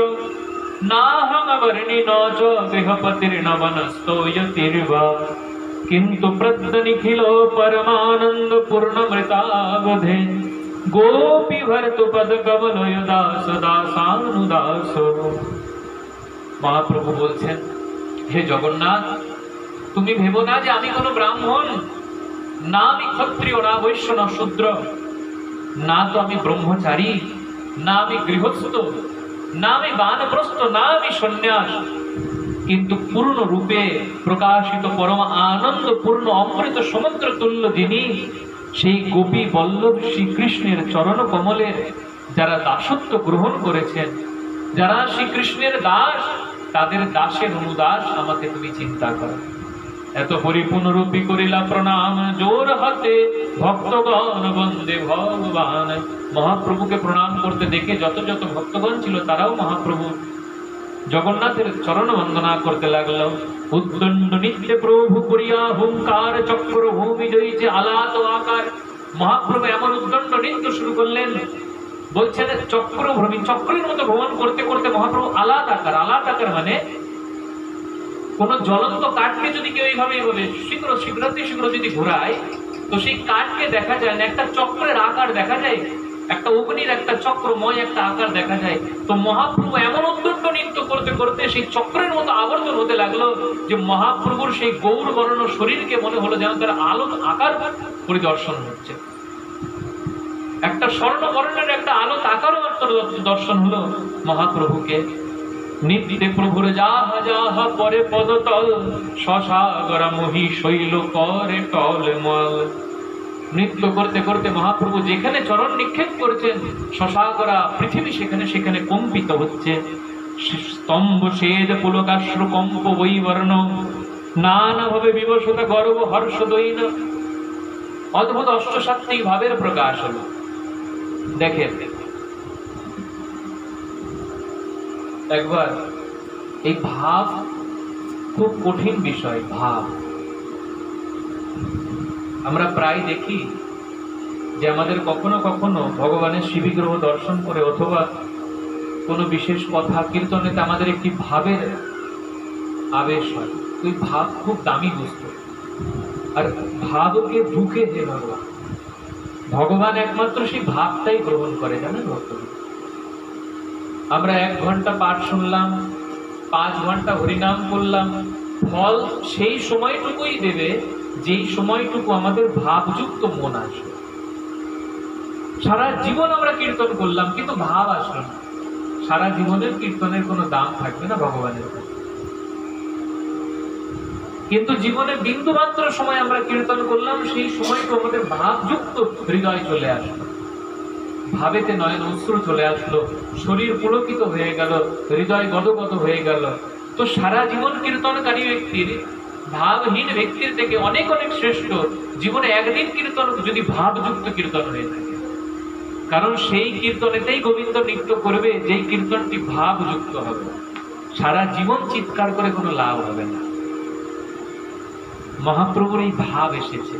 না হং বর্ণি ন চ গৃহপতির ন বনস্তোয়তির্বা কিন্তু প্রদ্য নিখিল পরমানন্দ পূর্ণমৃতাবধে গোপী ভর্তু পদ কমলয় দাস দাসানুদাস। মহাপ্রভু বলছেন, হে জগন্নাথ, তুমি ভেবো না যে আমি কোনো ব্রাহ্মণ, না আমি ক্ষত্রিয়, না বৈশ্য, না শূদ্র, না তো আমি ব্রহ্মচারী, না আমি গৃহস্থ, না আমি বানপ্রস্থ, না আমি সন্ন্যাস, কিন্তু পূর্ণ রূপে প্রকাশিত পরম আনন্দ পূর্ণ অমৃত সমুদ্র তুল্য যিনি, সেই গোপী বল্লভ শ্রীকৃষ্ণের চরণ কমলের যারা দাসত্ব গ্রহণ করেছেন, যারা শ্রীকৃষ্ণের দাস, তাদের দাসের অনুদাস আমাকে তুমি চিন্তা করো। এত পরিপূর্ণ রূপী করিলা প্রণাম জোর হাতে ভক্তগণ বন্দে ভগবান। মহাপ্রভুকে প্রণাম করতে দেখে যত যত ভক্তগণ ছিল তারাও মহাপ্রভু জগন্নাথের চরণ বন্দনা করতে লাগলো। উদ্দণ্ড নিত্য প্রভু করিয়া হুঙ্কার চক্র ভূমি জয়ীছে আলাত আকার। মহাপ্রভু এমন উদ্দণ্ড নৃত্য শুরু করলেন, বলছেন চক্র ভ্রমী, চক্রের মতো ভ্রমণ করতে করতে মহাপ্রভু আলাত আকার। আলাত আকার মানে কোন জ্বলন্ত কাঠকে যদি কেউ এইভাবে শীঘ্র যদি ঘোরায়, তো সেই কাঠকে দেখা যায় না, একটা চক্রের আকার দেখা যায়, একটা অগ্নির একটা চক্রময় একটা আকার দেখা যায়। তো মহাপ্রভু এমন উদ্দণ্ড নৃত্য করতে করতে সেই চক্রের মতো আবর্তন হতে লাগলো যে মহাপ্রভুর সেই গৌর বর্ণ শরীরকে মনে হলো যেন তার আলোক আকার পরিদর্শন হচ্ছে। একটা স্বর্ণ বর্ণের একটা আলোক আকারও দর্শন হলো মহাপ্রভুকে। নিত্যে প্রভুর যাহা যাহা পরে পদতল শশাগরা মহি শৈল করে টলমল। নৃত্য করতে করতে মহাপ্রভু যেখানে চরণ নিক্ষেপ করেছেন শশাগরা পৃথিবী সেখানে সেখানে কম্পিত হচ্ছে। স্তম্ভ শেদ পুলকাশ্র কম্প বৈবর্ণ নানাভাবে বিবশতা গর্ব হর্ষ দৈন। অদ্ভুত অষ্টসাত্ত্বিক ভাবের প্রকাশ হলো। দেখেন একবার এই ভাব খুব কঠিন বিষয়। ভাব আমরা প্রায় দেখি যে আমাদের কখনো কখনো ভগবানের শিবিগ্রহ দর্শন করে অথবা কোনো বিশেষ কথা কীর্তনেতে আমাদের একটি ভাবের আবেশ হয়। ওই ভাব খুব দামি বস্তু, আর ভাবকে ঢুকে যে ভগবান একমাত্র সেই ভাবটাই গ্রহণ করে, জানেন ভক্ত। আমরা 1 ঘন্টা পাঠ শুনলাম, 5 ঘন্টা হরিনাম করলাম, ফল সেই সময়টুকুই দেবে যেই সময়টুকু আমাদের ভাবযুক্ত মন আসবে। সারা জীবন আমরা কীর্তন করলাম কিন্তু ভাব আসলো না, সারা জীবনের কীর্তনের কোনো দাম থাকবে না ভগবানের কাছে। কিন্তু জীবনে বিন্দু মাত্র সময় আমরা কীর্তন করলাম, সেই সময়টু আমাদের ভাবযুক্ত হৃদয় চলে আসলো, ভাবেতে নয়ন অশ্রু চলে আসলো, শরীর পুলকিত হয়ে গেল, হৃদয় গদগদ হয়ে গেল। তো সারা জীবন কীর্তনকারী ব্যক্তির ভাবহীন ব্যক্তির থেকে অনেক অনেক শ্রেষ্ঠ জীবনে একদিন কীর্তন যদি ভাবযুক্ত কীর্তন হয়ে থাকে। কারণ সেই কীর্তনেতেই গোবিন্দ নৃত্য করবে যেই কীর্তনটি ভাবযুক্ত হবে। সারা জীবন চিৎকার করে কোনো লাভ হবে না। মহাপ্রভুর এই ভাব এসেছে।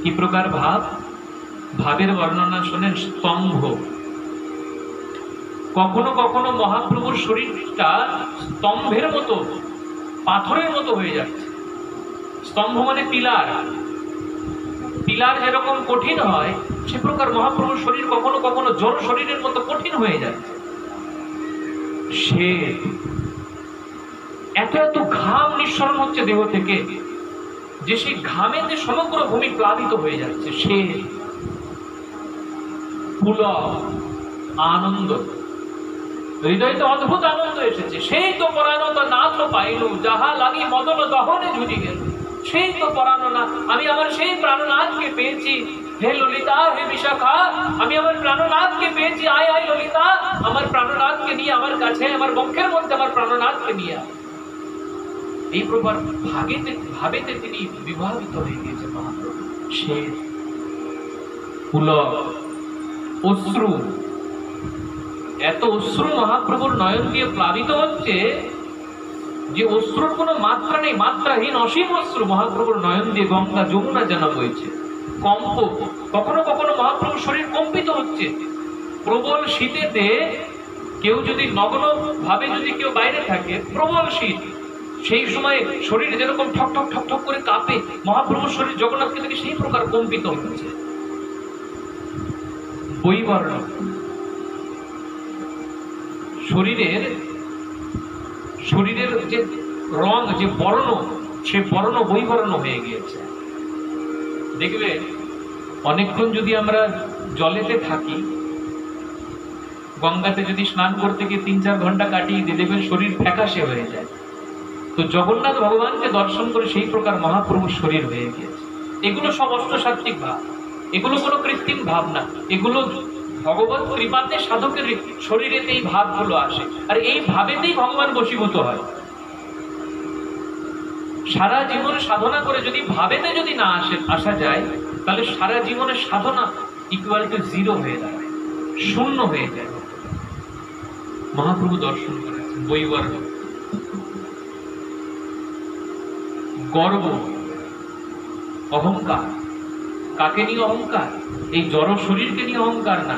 কি প্রকার ভাব? ভাবের বর্ণনা শোনেন, স্তম্ভ। কখনো কখনো মহাপ্রভুর শরীরটা স্তম্ভের মতো, পাথরের মতো হয়ে যাচ্ছে। স্তম্ভ মানে পিলার। পিলার যেরকম কঠিন হয় সে প্রকার মহাপ্রভুর শরীর কখনো কখনো জড় শরীরের মতো কঠিন হয়ে যাচ্ছে। সে এত এত ঘাম নিঃসরণ হচ্ছে দেহ থেকে যে সেই ঘামেতে সমগ্র ভূমি প্লাবিত হয়ে যাচ্ছে। সে পুলক আনন্দ, হৃদয়তে অদ্ভুত আনন্দ এসেছে। সেই তো পরানো তো নাথ পাইল, যাহা লাগি মদন দহনে ঝুলি গেল। সেই তো পরানো না, আমি আমার সেই প্রাণনাথকে পেয়েছি। হে ললিতা, হে বিশাখা, আমি আমার প্রাণনাথকে পেয়েছি। আয় আয় ললিতা, আমার প্রাণনাথকে নিয়ে আমার কাছে, আমার বক্ষের মধ্যে আমার প্রাণনাথকে নিয়ে। এই প্রকার ভাবেতে তিনি বিভাবিত হয়ে গিয়েছে মহাপ্রভু। সে পুলক অশ্রু, এত অশ্রু মহাপ্রভুর নয়ন দিয়ে প্লাবিত হচ্ছে যে অশ্রুর কোনো মাত্রা নেই, মাত্রাহীন অসীম অশ্রু মহাপ্রভুর নয়ন দিয়ে গঙ্গা যমুনা যেন বইছে। কম্প, কখনো কখনো মহাপ্রভুর শরীর কম্পিত হচ্ছে। প্রবল শীতেতে কেউ যদি নগ্ন ভাবে যদি কেউ বাইরে থাকে, প্রবল শীত, সেই সময় শরীর যেরকম ঠক ঠক ঠক ঠক করে কাঁপে, মহাপ্রভুর শরীর জগন্নাথকে থেকে সেই প্রকার কম্পিত হচ্ছে। বৈবর্ণ, শরীরের যে রং, যে বর্ণ, সে বর্ণ বৈবর্ণ হয়ে গিয়েছে। দেখবে অনেকক্ষণ যদি আমরা জলেতে থাকি, গঙ্গাতে যদি স্নান করতে গিয়ে 3-4 ঘন্টা কাটিয়ে দিয়ে দেখবেন শরীর ফ্যাকাশে হয়ে যায়। তো জগন্নাথ ভগবানকে দর্শন করে সেই প্রকার মহাপ্রভুর শরীর হয়ে গিয়েছে। এগুলো সব অষ্টসাত্ত্বিক ভাব, এগুলো কোনো কৃত্রিম ভাব না, এগুলো ভগবত কৃপাতে সাধকের শরীরেতে এই ভাবগুলো আসে, আর এই ভাবেতেই ভগবান বশীভূত হয়। সারা জীবন সাধনা করে যদি ভাবেতে যদি না আসা যায়, তাহলে সারা জীবনের সাধনা ইকুয়াল টু 0 হয়ে দাঁড়ায়, শূন্য হয়ে যায়। মহাপ্রভু দর্শন করেছেন বৈবর্ণ, গর্ব, অহংকার। কাকে নিয়ে অহংকার? এই জড় শরীরকে নিয়ে অহংকার না,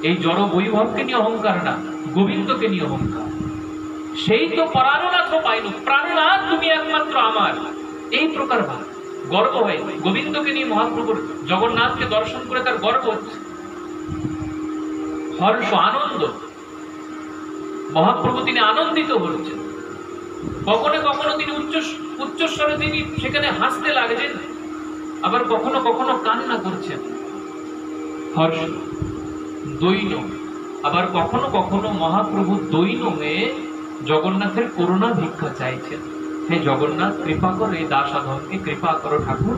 এই জড় বৈভবকে নিয়ে অহংকার না, গোবিন্দকে নিয়ে অহংকার। সেই তো পরাণনাথ পাইনু, প্রাণনাথ তুমি একমাত্র আমার, এই প্রকার ভাব, গর্ব হয়। গোবিন্দকে নিয়ে মহাপ্রভুর, জগন্নাথকে দর্শন করে তার গর্ব হচ্ছে, হর্ষ, আনন্দ। মহাপ্রভু তিনি আনন্দিত হচ্ছেন। কখনো কখনো তিনি উচ্চস্বরে তিনি সেখানে হাসতে লাগছেন, আবার কখনো কখনো কান্না করছেন। হর্ষ, দৈন, আবার কখনো কখনো মহাপ্রভু দৈন হয়ে জগন্নাথের করুণা ভিক্ষা চাইছেন। হে জগন্নাথ, কৃপা করো, এই দাসাধনকে কৃপা করো ঠাকুর।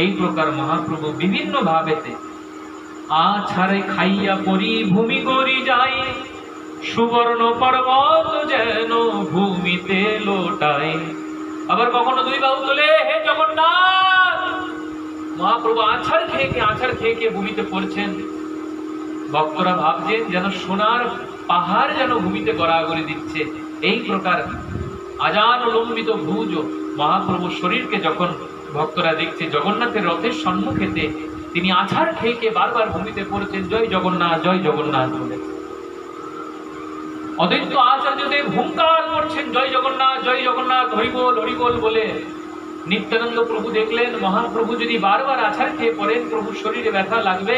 এই প্রকার মহাপ্রভু বিভিন্ন ভাবেতে আছাড়ে খাইয়া পরি ভূমি গড়ি যায়, সুবর্ণ পর্বত যেন ভূমিতে লোটায়। আবার কখনো 2 বাহু তোলে, হে জগন্নাথ। মহাপ্রভু আছাড় খেয়ে খেয়ে ভূমিতে পড়ছেন। ভক্তরা ভাবছেন যেন সোনার পাহাড় যেন ভূমিতে গড়াগড়ি দিচ্ছে। এই প্রকার আজান লম্বিত ভুজ মহাপ্রভুর শরীরকে যখন ভক্তরা দেখছে, জগন্নাথের রথের সম্মুখেতে তিনি আছাড় খেয়ে বারবার ভূমিতে পড়ছেন, জয় জগন্নাথ, জয় জগন্নাথ বলে। অদ্বৈত আচার্যদেব হুঙ্কার করছেন, জয় জগন্নাথ, জয় জগন্নাথ, হরিবোল হরিবোল বলে। নিত্যানন্দ প্রভু দেখলেন মহাপ্রভু যদি বারবার আছাড় খেয়ে পড়েন, প্রভুর শরীরে ব্যথা লাগবে।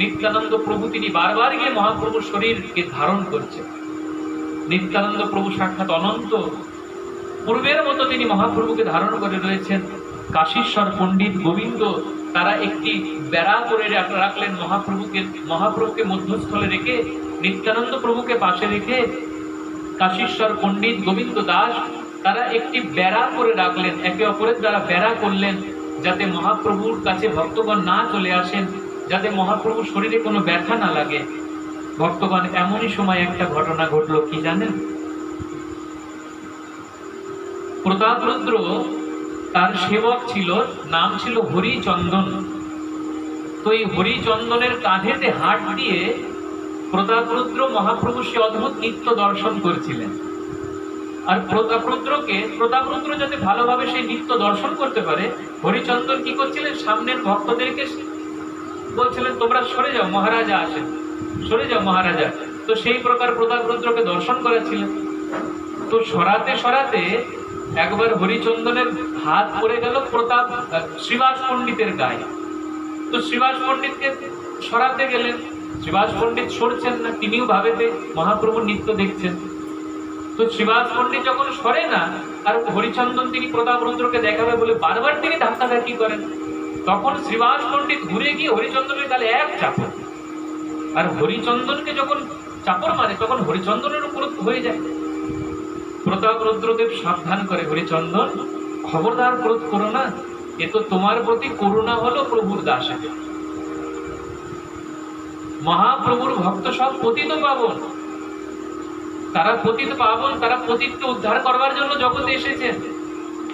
নিত্যানন্দ প্রভু তিনি বারবার গিয়ে মহাপ্রভুর শরীরকে ধারণ করছেন। নিত্যানন্দ প্রভু সাক্ষাৎ অনন্ত, পূর্বের মতো তিনি মহাপ্রভুকে ধারণ করে রয়েছেন। কাশীশ্বর পণ্ডিত গোবিন্দ তারা একটি বেড়া করে রাখলেন মহাপ্রভুকে মধ্যস্থলে রেখে, নিত্যানন্দ প্রভুকে পাশে রেখে কাশীশ্বর পণ্ডিত গোবিন্দ দাস তারা একটি বেড়া করে রাখলেন, একে অপরের দ্বারা বেড়া করলেন, যাতে মহাপ্রভুর কাছে ভক্তগণ না চলে আসেন, যাতে মহাপ্রভুর শরীরে কোনো ব্যথা না লাগে। ভক্তগণ, এমনই সময় একটা ঘটনা ঘটলো, কি জানেন? প্রতাপরুদ্র তার সেবক ছিল, নাম ছিল হরিচন্দন। তো এই হরিচন্দনের কাঁধেতে হাত দিয়ে প্রতাপরুদ্র মহাপ্রভু সে অদ্ভুত নিত্য দর্শন করছিলেন। আর প্রতাপরুদ্র যাতে ভালোভাবে সেই নিত্য দর্শন করতে পারে, হরিচন্দন কি করছিলেন, সামনের ভক্তদেরকে বলছিলেন, তোমরা সরে যাও, মহারাজা আসেন, সরে যাও মহারাজা। তো সেই প্রকার প্রতাপরুদ্রকে দর্শন করেছিলেন। তো সরাতে সরাতে একবার হরিচন্দনের হাত পড়ে গেল শ্রীবাস পণ্ডিতের গায়ে। তো শ্রীবাস পণ্ডিতকে সরাতে গেলেন, শ্রীবাস পণ্ডিত সরছেন না, তিনিও ভাবেতে মহাপ্রভুর নৃত্য দেখছেন। তো শ্রীবাস পণ্ডিত যখন সরে না, আর হরিচন্দন তিনি প্রতাপরুদ্রকে দেখাবে বলে বারবার তিনি ধাক্কাধাক্কি করেন, তখন শ্রীবাস পণ্ডিত ঘুরে গিয়ে হরিচন্দনের গালে এক চাপড়, আর হরিচন্দনকে যখন চাপড় মারে তখন হরিচন্দনের উপর হয়ে যায়। প্রতাপরুদ্রদেব সাবধান করে, হরিচন্দন খবরদার ক্রোধ করো না, এ তো তোমার প্রতি করুণা হলো প্রভুর দাসে। মহাপ্রভুর ভক্ত সব পতিত পাবন, তারা পতিত পাবন, তারা পতিতকে উদ্ধার করবার জন্য জগতে এসেছেন।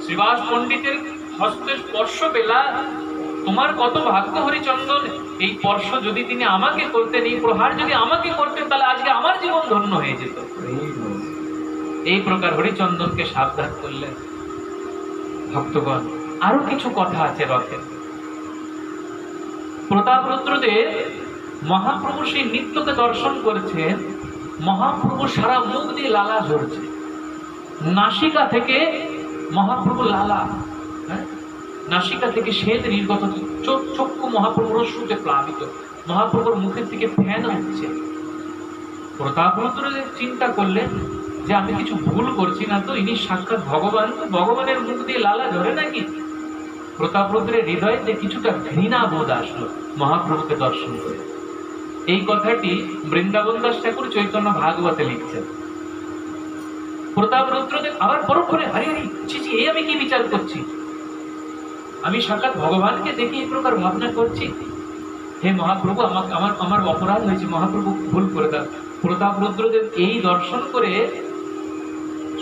শ্রীবাস পণ্ডিতের হস্তে স্পর্শ পেলা, তোমার কত ভাগ্য হরিচন্দন, এই স্পর্শ যদি তিনি আমাকে করতেন, এই প্রহার যদি আমাকে করতেন, তাহলে আজকে আমার জীবন ধন্য হয়ে যেত। এই প্রকার হরিচন্দনকে সাবধান করলেন। ভক্তগণ, আরো কিছু কথা আছে রথে। প্রতাপরুদ্রদেব মহাপ্রভু সেই নৃত্যকে দর্শন করেছেন, মহাপ্রভু সারা মুখ দিয়ে লালা ঝরছে, নাসিকা থেকে মহাপ্রভু লালা, নাসিকা থেকে শ্বেত নির্গত, চক্ষু মহাপ্রভুর অশ্রুতে প্লাবিত, মহাপ্রভুর মুখের থেকে ফ্যান উঠছে। প্রতাপরুদ্রদেব চিন্তা করলেন যে আমি কিছু ভুল করছি না তো, ইনি সাক্ষাৎ ভগবান, তো ভগবানের মুখ দিয়ে লালা ঝরে নাকি। প্রতাপরুদ্রের হৃদয়তে কিছুটা ঘৃণা বোধ আসলো মহাপ্রভুকে দর্শন করে। এই কথাটি বৃন্দাবন দাস ঠাকুর চৈতন্য ভাগবতে লিখছেন। প্রতাপরুদ্রদেব আবার পরক্ষণে হারি হারি, ছি, এই আমি কি বিচার করছি, আমি সাক্ষাৎ ভগবানকে দেখে এই প্রকার ভাবনা করছি, হে মহাপ্রভু আমাকে আমার অপরাধ হয়েছে, মহাপ্রভু ভুল করে দাও। প্রতাপরুদ্রদেব এই দর্শন করে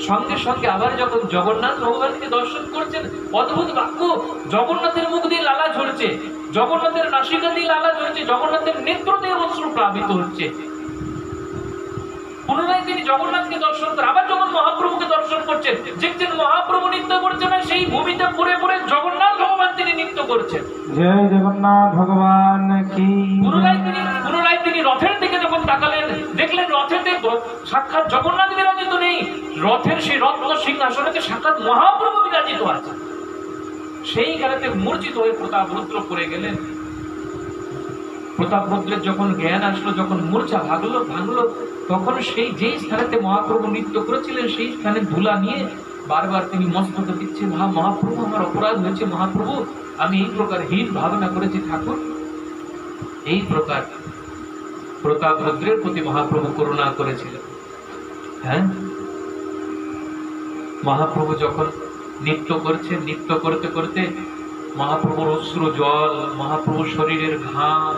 সঙ্গে সঙ্গে আবার যখন জগন্নাথ ভগবানকে দর্শন করছেন, অদ্ভুত বাক্য, জগন্নাথের মুখ দিয়ে লালা ঝরছে, জগন্নাথের নাসিকা দিয়ে লালা ঝরছে, জগন্নাথের নেত্র দিয়ে অশ্রু প্লাবিত হচ্ছে। পুনরায় তিনি জগন্নাথকে দর্শন করে আবার যখন মহাপ্রভুকে দর্শন করছেন, দেখছেন মহাপ্রভু নৃত্য করছেন না, সেই ভূমিতে পড়ে পড়ে জগন্নাথ ভগবান তিনি নৃত্য করছেন। জয় জগন্নাথ ভগবান কি। পুনরায় তিনি রথের দিকে যখন তাকালেন, দেখলেন রথেতে সাক্ষাৎ জগন্নাথ বিরাজিত নেই, রথের সেই রত্ন সিংহাসনেতে সাক্ষাৎ মহাপ্রভু বিরাজিত আছে। সেই খেলাতে মূর্ছিত হয়ে প্রতাপরুদ্র পড়ে গেলেন। প্রতাপরুদ্রের যখন জ্ঞান আসলো, যখন মূর্ছা ভাঙলো, তখন সেই যেই স্থানেতে মহাপ্রভু নৃত্য করেছিলেন সেই স্থানে ধুলা নিয়ে বারবার তিনি মস্তকে দিচ্ছে, মহাপ্রভু আমার অপরাধ হয়েছে, মহাপ্রভু আমি এই প্রকার হীন ভাবনা করেছি ঠাকুর। এই প্রকার প্রতাপরুদ্রের প্রতি মহাপ্রভু করুণা করেছিলেন। হ্যাঁ, মহাপ্রভু যখন নৃত্য করছেন, নৃত্য করতে করতে মহাপ্রভুর অশ্রু জল, মহাপ্রভুর শরীরের ঘাম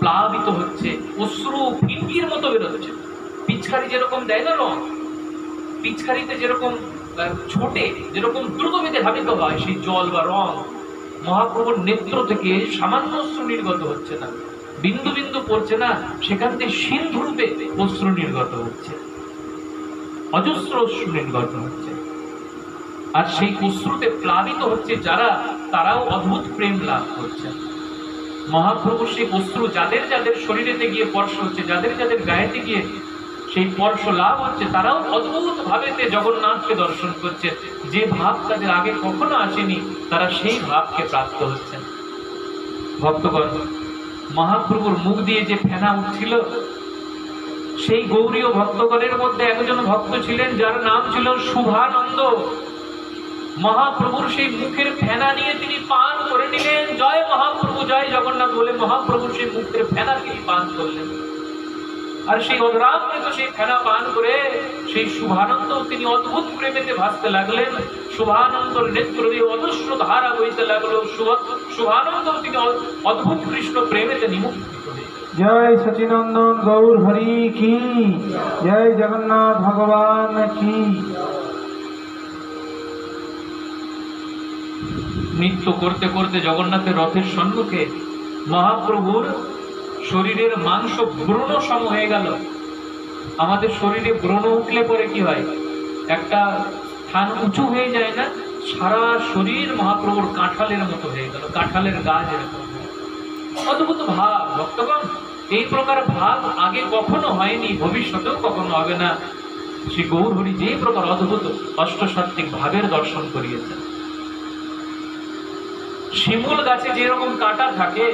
প্লাবিত হচ্ছে, অশ্রু ফিটকির মতো বেরোচ্ছে। পিচকারি যেরকম দেয় না রং, পিচকারিতে যেরকম ছোটে, যেরকম দ্রুতবেগে ধাবিত হয়, সেই জল বা রং মহাপ্রভুর নেত্র থেকে সামান্য অশ্রু নির্গত হচ্ছে না, বিন্দু বিন্দু পড়ছে না, সেখান থেকে সিন্ধু রূপে অশ্রু নির্গত হচ্ছে, অজস্র অশ্রু নির্গত হচ্ছে। আর সেই অশ্রুতে প্লাবিত হচ্ছে যারা, তারাও অদ্ভুত প্রেম লাভ করছে। মহাপ্রভু সেই অশ্রু যাদের যাদের শরীরেতে গিয়ে স্পর্শ হচ্ছে, যাদের যাদের গায়েতে গিয়ে সেই স্পর্শ লাভ হচ্ছে, তারাও অদ্ভুত ভাবেতে জগন্নাথকে দর্শন করছে। যে ভাব তাদের আগে কখনো আসেনি, তারা সেই ভাবকে প্রাপ্ত হচ্ছেন। ভক্তগণ, মহাপ্রভুর মুখ দিয়ে যে ফেনা উঠছিল, সেই গৌরীয় ভক্তগণের মধ্যে একজন ভক্ত ছিলেন যার নাম ছিল শুভানন্দ। মহাপ্রভুর সেই মুখের ফেনা নিয়ে তিনি পান করে নিলেন। জয় মহাপ্রভু, জয় জগন্নাথ বলে মহাপ্রভুর সেই মুখের ফেনা তিনি পান করলেন। আর সেই অধরামৃত সেই ফেনা পান করে সেই শুভানন্দ তিনি অদ্ভুত প্রেমেতে ভাসতে লাগলেন। শুভানন্দর নেত্র দিয়ে অজস্র ধারা বইতে লাগলো। শুভানন্দ তিনি অদ্ভুত কৃষ্ণ প্রেমেতে নিমুক্ত হলেন। জয় সচিনন্দন গৌর হরি কি, জয় জগন্নাথ ভগবান কি। নৃত্য করতে করতে জগন্নাথের রথের সম্মুখে মহাপ্রভুর শরীরের মাংস ব্রণ সম হয়ে গেল। আমাদের শরীরে ব্রণ উঠলে পরে কি হয়, একটা স্থান উঁচু হয়ে যায় না, সারা শরীর মহাপ্রভুর কাঁঠালের মতো হয়ে গেল, কাঁঠালের গাছ এরকম। অদ্ভুত ভাব ভক্তগণ, এই প্রকার ভাব আগে কখনো হয়নি, ভবিষ্যতেও কখনো হবে না। শ্রী গৌর হরি যে প্রকার অদ্ভুত অষ্টসাত্ত্বিক ভাবের দর্শন করিয়েছেন, শিমুল গাছে যেরকম কাঁটা থাকে,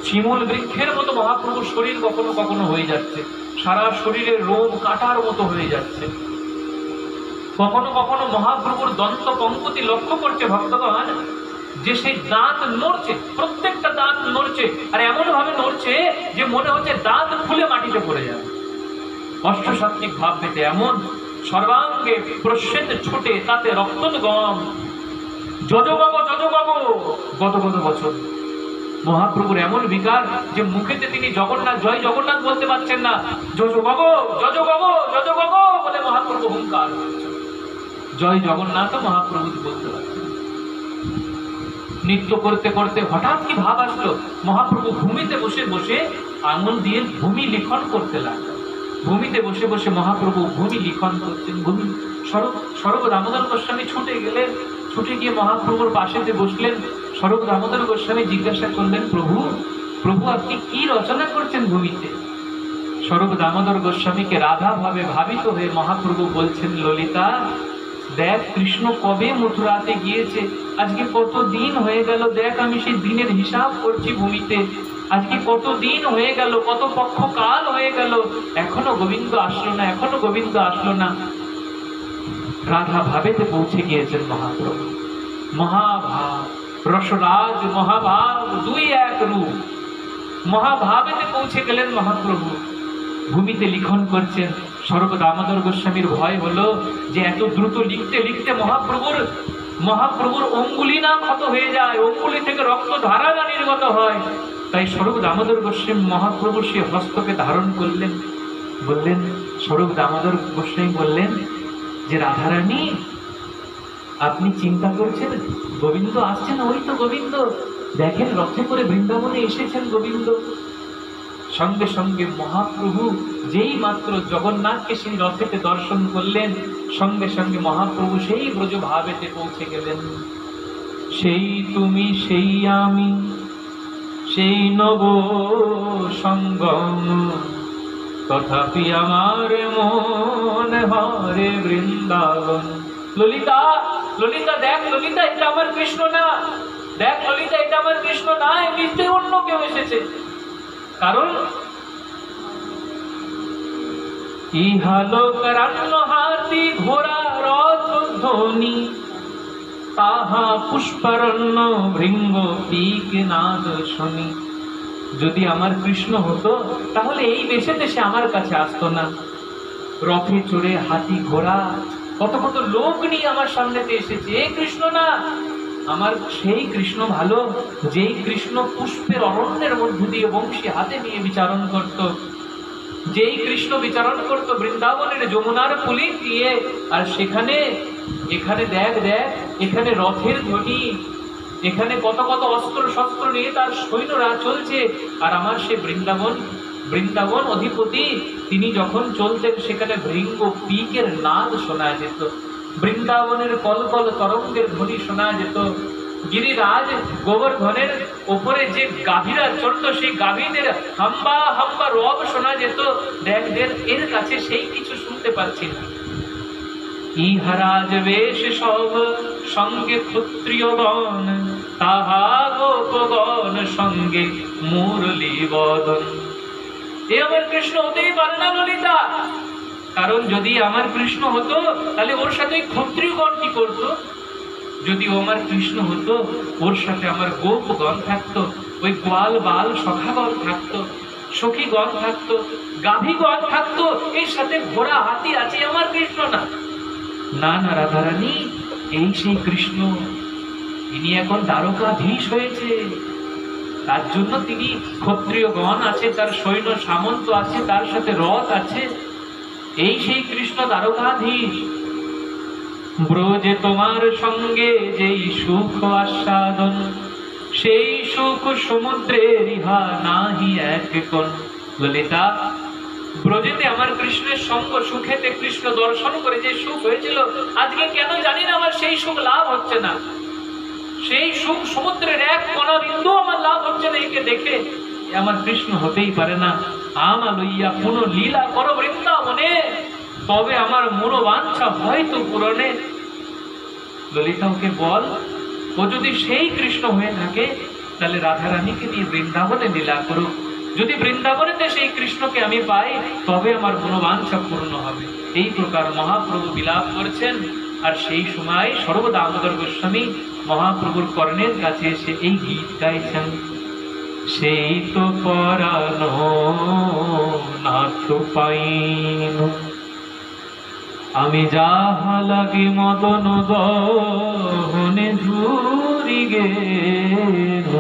শিমুল বৃক্ষের মতো মহাপ্রভুর শরীর কখনো কখনো হয়ে যাচ্ছে, সারা শরীরের রোগ কাঁটার মতো হয়ে যাচ্ছে। কখনো কখনো মহাপ্রভুর দন্ত পঙ্কতি লক্ষ্য করছে ভক্তগণ, যে সেই দাঁত নড়ছে, প্রত্যেকটা দাঁত নড়ছে, আর এমন ভাবে নড়ছে যে মনে হচ্ছে দাঁত খুলে মাটিতে পড়ে যাবে। অষ্টসাত্ত্বিক ভাব পেতে এমন সর্বাঙ্গে প্রশ্বেত ছোটে, তাতে রক্তোদ্গম, যজগব যজগব, গত গত বছর। মহাপ্রভুর এমন বিকার যে মুখেতে তিনি জগন্নাথ, জয় জগন্নাথ বলতে পারছেন না, যজগব যজগব যজগব বলে মহাপ্রভু হুঙ্কার করছেন। জয় জগন্নাথ মহাপ্রভু বলতে পারছেন। নৃত্য করতে করতে হঠাৎ কি ভাব আসলো, মহাপ্রভু ভূমিতে বসে বসে আঙুল দিয়ে ভূমি লিখন করতে লাগলো। ভূমিতে বসে বসে মহাপ্রভু ভূমি লিখন করছেন। ভূমি স্বরূপ দামোদর গোস্বামী ছুটে গেলেন, ছুটে গিয়ে মহাপ্রভুর পাশে যে বসলেন। স্বরূপ দামোদর গোস্বামী জিজ্ঞাসা করলেন, প্রভু প্রভু আপনি কি রচনা করছেন ভূমিতে? স্বরূপ দামোদর গোস্বামীকে রাধা ভাবে ভাবিত হয়ে মহাপ্রভু বলছেন, ললিতা দেখ কৃষ্ণ কবে মথুরাতে গিয়েছে, আজকে কত দিন হয়ে গেল, দেখ আমি সেই দিনের হিসাব করছি ভূমিতে, আজকে কত দিন হয়ে গেল, কত পক্ষ কাল হয়ে গেল, এখনো গোবিন্দ আসলো না, এখনো গোবিন্দ আসলো না। রাধা ভাবেতে পৌঁছে গিয়েছেন মহাপ্রভু। মহাভাব রসরাজ মহাভাব দুই এক রূপ, মহাভাবেতে পৌঁছে গেলেন মহাপ্রভু। ভূমিতে লিখন করছেন। স্বরূপ দামোদর গোস্বামীর ভয় হলো যে এত দ্রুত লিখতে লিখতে মহাপ্রভুর অঙ্গুলি না ক্ষত হয়ে যায়, অঙ্গুলি থেকে রক্ত ধারা না নির্গত হয়। তাই স্বরূপ দামোদর গোস্বামী মহাপ্রভুর সে হস্তকে ধারণ করলেন। বললেন, স্বরূপ দামোদর গোস্বামী বললেন যে রাধারানী আপনি চিন্তা করছেন গোবিন্দ আসছেন, ওই তো গোবিন্দ, দেখেন রথে করে বৃন্দাবনে এসেছেন গোবিন্দ। সঙ্গে সঙ্গে মহাপ্রভু যেই মাত্র জগন্নাথকে সেই রথেতে দর্শন করলেন, সঙ্গে সঙ্গে মহাপ্রভু সেই ব্রজ ভাবেতে পৌঁছে গেলেন। সেই তুমি সেই আমি, সেই নব সঙ্গম, তথাপি আমার মন হরে বৃন্দাবন। ললিতা ললিতা দেখ, ললিতা এটা আমার কৃষ্ণ না, দেখ ললিতা এটা আমার কৃষ্ণ না, নিশ্চয়ই অন্য কেউ এসেছে। কারণ ইহালোকরান্ন হাতি ঘোড়া রথ ধ্বনি, তাহা পুষ্পারণ্য ভৃঙ্গ পিক নাদ শনি। যদি আমার কৃষ্ণ হতো তাহলে এই বেশেতে সে আমার কাছে আসতো না। রথে চড়ে হাতি ঘোড়া কত কত লোক নিয়ে আমার সামনেতে এসেছে, এই কৃষ্ণ না। আমার সেই কৃষ্ণ ভালো, যেই কৃষ্ণ পুষ্পের অরণ্যের মধ্য দিয়ে বংশী হাতে নিয়ে বিচারণ করত, যেই কৃষ্ণ বিচারণ করত বৃন্দাবনের যমুনার পুলিন দিয়ে। আর সেখানে এখানে দেখ দেখ, এখানে রথের ধ্বনি, এখানে কত কত অস্ত্র শস্ত্র নিয়ে তার সৈন্যরা চলছে। আর আমার সে বৃন্দাবন অধিপতি তিনি যখন চলতেন সেখানে ভৃঙ্গ পিকের নাদ শোনা যেত, বৃন্দাবনের কলকল তরঙ্গের ধ্বনি শোনা যেত। গিরিরাজ গোবর্ধনের ওপরে যে গাভীরা চড়ত সেই গাভীদের হাম্বা হাম্বা রব শোনা যেত। দেখ দেখ এর কাছে সেই কিছু শুনতে পাচ্ছি না। ইহারাজ বেশ সব সঙ্গে ক্ষত্রিয়গণ, তাহা গোপগণ সঙ্গে মুরলী বদন। এ আমার কৃষ্ণ হতেই পারে না ললিতা, কারণ যদি আমার কৃষ্ণ হতো তাহলে ওর সাথে ক্ষত্রিয়গণ কি করতো? যদি ও আমার কৃষ্ণ হতো ওর সাথে আমার গোপগণ থাকতো, ওই গোয়াল বাল সখাগণ থাকতো, সখীগণ থাকতো, গাভীগণ থাকতো, এর সাথে ঘোড়া হাতি আছে, আমার কৃষ্ণ না। না না রাধারানী, এই সেই কৃষ্ণ, তিনি এখন দ্বারকাধীশ হয়েছে, তার জন্য তিনি ক্ষত্রিয়গণ আছে, তার সৈন্য সামন্ত আছে, তার সাথে রথ আছে, এই সেই কৃষ্ণ দ্বারকাধীশ। ব্রজে তোমার সঙ্গে যেই সুখ আস্বাদন, সেই সুখ সমুদ্রের ইহা নাহি এক কোণ। ললিতা, ব্রজেতে আমার কৃষ্ণের সঙ্গ সুখেতে কৃষ্ণ দর্শন করে যে সুখ হয়েছিল, আজকে কেন জানি না আমার সেই সুখ লাভ হচ্ছে না। সেই সুখ সমুদ্রের এক কণা বিন্দু আমার লাভ হচ্ছে না। একে দেখে আমার কৃষ্ণ হতেই পারে না। আমা লইয়া পুনঃ লীলা করো বৃন্দাবনে, তবে আমার মনোবাঞ্ছা হয়তো পূরণে। ললিতা ওকে বল, ও যদি সেই কৃষ্ণ হয়ে থাকে তাহলে রাধারানীকে নিয়ে বৃন্দাবনে লীলা করুক। যদি বৃন্দাবনেতে সেই কৃষ্ণকে আমি পাই তবে আমার মনোবাঞ্ছা পূর্ণ হবে। এই প্রকার মহাপ্রভু বিলাপ করছেন। আর সেই সময় সর্বদামোদর গোস্বামী মহাপ্রভুর কর্ণের কাছে এসে এই গীত গাইছেন। সেই তো পরানো নাথ পাইন, আমি যাহা লাগে মদন দহনে ঝুরি গেল,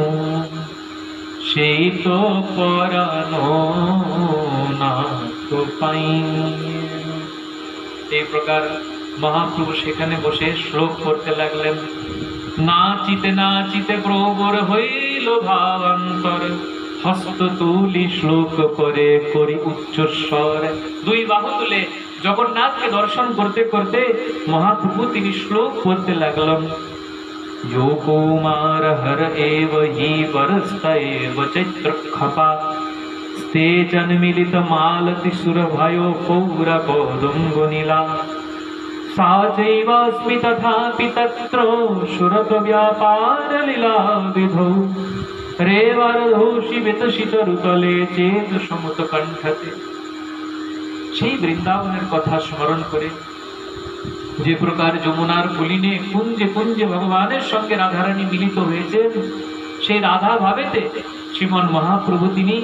সেই তো পরানো নাথ পাইন। এই প্রকার মহাপ্রভু সেখানে বসে শ্লোক করতে লাগলেন। নাচিতে নাচিতে প্রবর হইল ভাবান্তর, হস্ত তুলি শ্লোক করে করি উচ্চস্বর। দুই বাহু তুলে জগন্নাথকে দর্শন করতে করতে মহাপ্রভু তিনি শ্লোক করতে লাগলেন। यो कुमार हर एव हि वरस्त एव चैत्र खपा, स्ते जन्मिलित मालति सुर भयो पौर पौदुंग नीला, सा चैवास्मि तथापि तत्र सुरत व्यापार लीला विधौ, रेवारधौषि वितसित रुतले चेत समुत कंठते। সেই বৃন্দাবনের কথা স্মরণ করে যে প্রকার যমুনার কুলিনে কুঞ্জে কুঞ্জে ভগবানের সঙ্গে রাধারানী মিলিত হয়েছেন, সেই রাধা ভাবেতে শ্রীমন মহাপ্রভু তিনি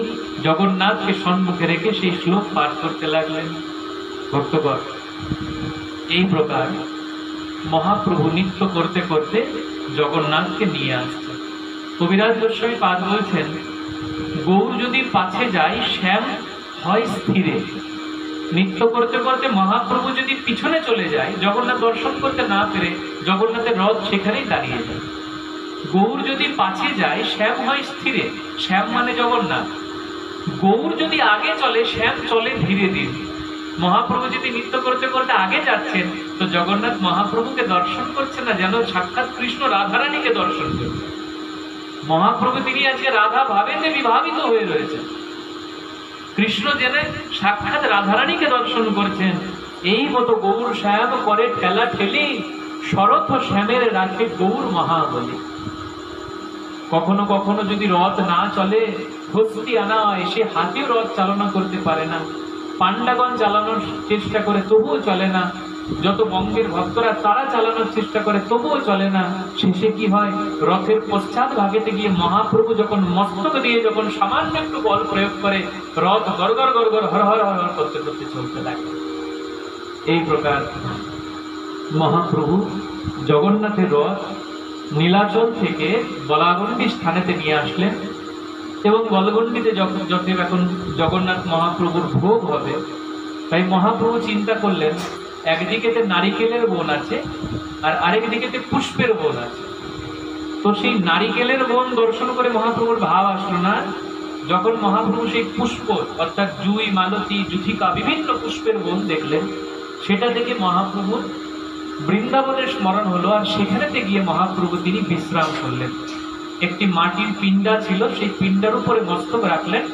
জগন্নাথকে সম্মুখে রেখে সেই শ্লোক পাঠ করতে লাগলেন। ভক্তগণ, এই প্রকার মহাপ্রভু নৃত্য করতে করতে জগন্নাথকে নিয়ে আসছেন। কবিরাজ গোস্বামী পাদ বলছেন, গৌর যদি পাছে যায় শ্যাম হয় স্থিরে। নৃত্য করতে করতে মহাপ্রভু যদি পিছনে চলে যায়, জগন্নাথ দর্শন করতে না পেরে জগন্নাথের রথ সেখানেই দাঁড়িয়ে যায়। গৌর যদি পাছে যায় শ্যাম হয় স্থিরে। শ্যাম মানে জগন্নাথ। গৌর যদি আগে চলে, শ্যাম চলে ধীরে ধীরে। মহাপ্রভু যদি নৃত্য করতে করতে আগে যাচ্ছেন তো জগন্নাথ মহাপ্রভুকে দর্শন করছে না, যেন সাক্ষাৎ কৃষ্ণ রাধারানীকে দর্শন করছে। মহাপ্রভু তিনি আজকে রাধা ভাবেতে বিভাবিত হয়ে রয়েছেন। কৃষ্ণ জেনে সাক্ষাৎ রাধারানীকে দর্শন করছেন। এই মতো গৌর শ্যাম করে ঠেলা ঠেলি, শরৎ শ্যামের রাখে গৌর মহাবলী। কখনো কখনো যদি রথ না চলে, হস্তি আনা এসে হাতিও রথ চালনা করতে পারে না, পান্ডাগণ চালানোর চেষ্টা করে তবুও চলে না, যত বঙ্গের ভক্তরা তারা চালানোর চেষ্টা করে তবুও চলে না। শেষে কি হয়, রথের পশ্চাৎ ভাগেতে গিয়ে মহাপ্রভু যখন মস্তক দিয়ে যখন সামান্য একটু বল প্রয়োগ করে, রথ গড়গড় গড়গড় হর হর হর করতে করতে চলতে লাগে। এই প্রকার মহাপ্রভু জগন্নাথের রথ নীলাচল থেকে বলাগণ্ডী স্থানেতে নিয়ে আসলেন এবং বলগণ্ডীতে যখন এখন জগন্নাথ মহাপ্রভুর ভোগ হবে, তাই মহাপ্রভু চিন্তা করলেন একদিকেতে নারিকেলের বন আছে আর আরেক দিকেতে পুষ্পের বন আছে। তো সেই নারিকেলের বন দর্শন করে মহাপ্রভুর ভাব আসলো না। যখন মহাপ্রভু সেই পুষ্প অর্থাৎ জুই, মালতী, জুথিকা বিভিন্ন পুষ্পের বন দেখলেন, সেটা দেখে মহাপ্রভুর বৃন্দাবনের স্মরণ হলো। আর সেখানেতে গিয়ে মহাপ্রভু তিনি বিশ্রাম করলেন। একটি মাটির পিণ্ডা ছিল, সেই পিণ্ডার উপরে মস্তক রাখলেন,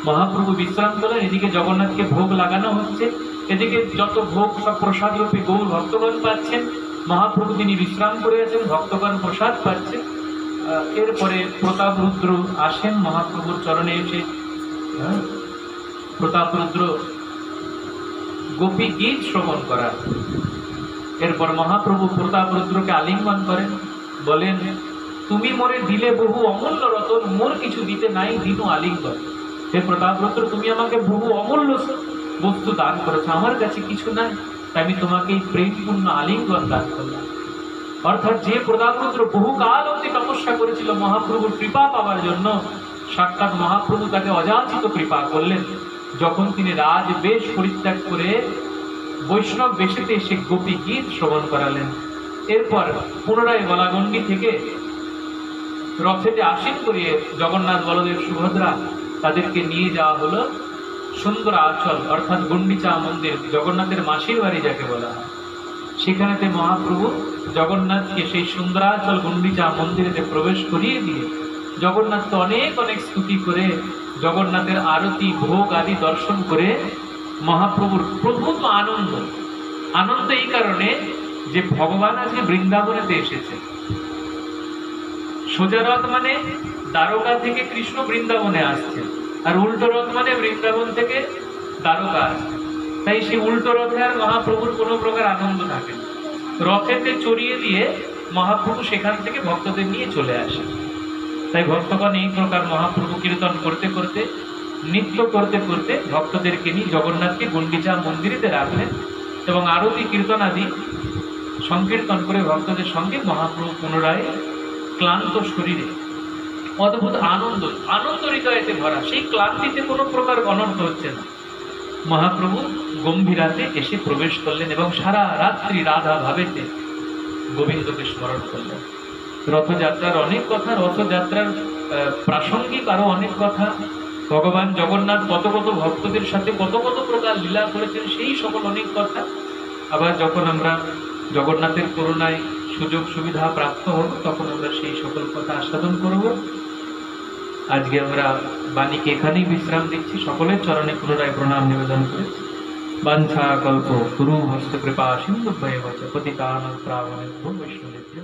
মহাপ্রভু বিশ্রাম করলেন। এদিকে জগন্নাথকে ভোগ লাগানো হচ্ছে, এদিকে যত ভোগ সব প্রসাদ রূপে গৌর ভক্তগণ পাচ্ছেন। মহাপ্রভু তিনি বিশ্রাম করে আছেন, ভক্তগণ প্রসাদ পাচ্ছেন। এরপরে প্রতাপরুদ্র আসেন মহাপ্রভুর চরণে এসে। প্রতাপরুদ্র গোপী গীত শ্রবণ করার। এরপর মহাপ্রভু প্রতাপরুদ্রকে আলিঙ্গন করেন, বলেন, তুমি মোরে দিলে বহু অমূল্য রতন, মোর কিছু দিতে নাই দিনু আলিঙ্গন। হে প্রতাপরুদ্র, তুমি আমাকে বহু অমূল্য বস্তু দান করেছো, আমার কাছে কিছু নাই, তাই আমি তোমাকে এই প্রেমপূর্ণ আলিঙ্গন দান করলাম। অর্থাৎ যে প্রতাপরুদ্র বহুকাল অবধি তপস্যা করেছিল মহাপ্রভুর কৃপা পাওয়ার জন্য, সাক্ষাৎ মহাপ্রভু তাকে অযাচিত কৃপা করলেন। যখন তিনি রাজ বেশ পরিত্যাগ করে বৈষ্ণব বেশেতে এসে গোপী গীত শ্রবণ করালেন। এরপর পুনরায় বলাগণ্ডী থেকে রথেতে আসীন করিয়ে জগন্নাথ, বলদেব, সুভদ্রা তাদেরকে নিয়ে যাওয়া হলো সুন্দর আচল অর্থাৎ গুন্ডিচা মন্দির, জগন্নাথের মাসির বাড়ি যাকে বলা হয়। সেখানেতে মহাপ্রভু জগন্নাথকে সেই সুন্দরাচল গুন্ডিচা মন্দিরেতে প্রবেশ করিয়ে দিয়ে জগন্নাথকে অনেক অনেক স্তুতি করে জগন্নাথের আরতি, ভোগ আদি দর্শন করে মহাপ্রভুর প্রভূত আনন্দ এই কারণে যে ভগবান আজকে বৃন্দাবনেতে এসেছে। সোজা রথ মানে দ্বারকা থেকে কৃষ্ণ বৃন্দাবনে আসছে, আর উল্টো রথ মানে বৃন্দাবন থেকে দ্বারকা আসছে। তাই সেই উল্টো রথে আর মহাপ্রভুর কোনো প্রকার আনন্দ থাকে না। রথেতে চড়িয়ে দিয়ে মহাপ্রভু সেখান থেকে ভক্তদের নিয়ে চলে আসে। তাই ভক্তগণ এই প্রকার মহাপ্রভু কীর্তন করতে করতে, নৃত্য করতে করতে ভক্তদেরকে নিয়ে জগন্নাথকে গুন্ডিচা মন্দিরেতে রাখলেন এবং আরতি কীর্তন আদি সংকীর্তন করে ভক্তদের সঙ্গে মহাপ্রভু পুনরায় ক্লান্ত শরীরে অদ্ভুত আনন্দ আনন্দ হৃদয়েতে ভরা, সেই ক্লান্তিতে কোনো প্রকার অনর্থ হচ্ছে না। মহাপ্রভু গম্ভীরাতে এসে প্রবেশ করলেন এবং সারা রাত্রি রাধা ভাবেতে গোবিন্দকে স্মরণ করলেন। রথযাত্রার অনেক কথা, রথযাত্রার প্রাসঙ্গিক আরো অনেক কথা, ভগবান জগন্নাথ কত কত ভক্তদের সাথে কত কত প্রকার লীলা করেছেন সেই সকল অনেক কথা। আবার যখন আমরা জগন্নাথের করুণায় সুযোগ সুবিধা প্রাপ্ত হব তখন আমরা সেই সকল কথা আস্বাদন করব। আজকে আমরা বাণীকে এখানেই বিশ্রাম দিচ্ছি। সকলের চরণে পুনরায় প্রণাম নিবেদন করে বাঞ্ছা কল্প গুরু হস্ত কৃপা সিন্ধু ভয়ে পতিতানাং পাবনেভ্যো বৈষ্ণবেভ্যো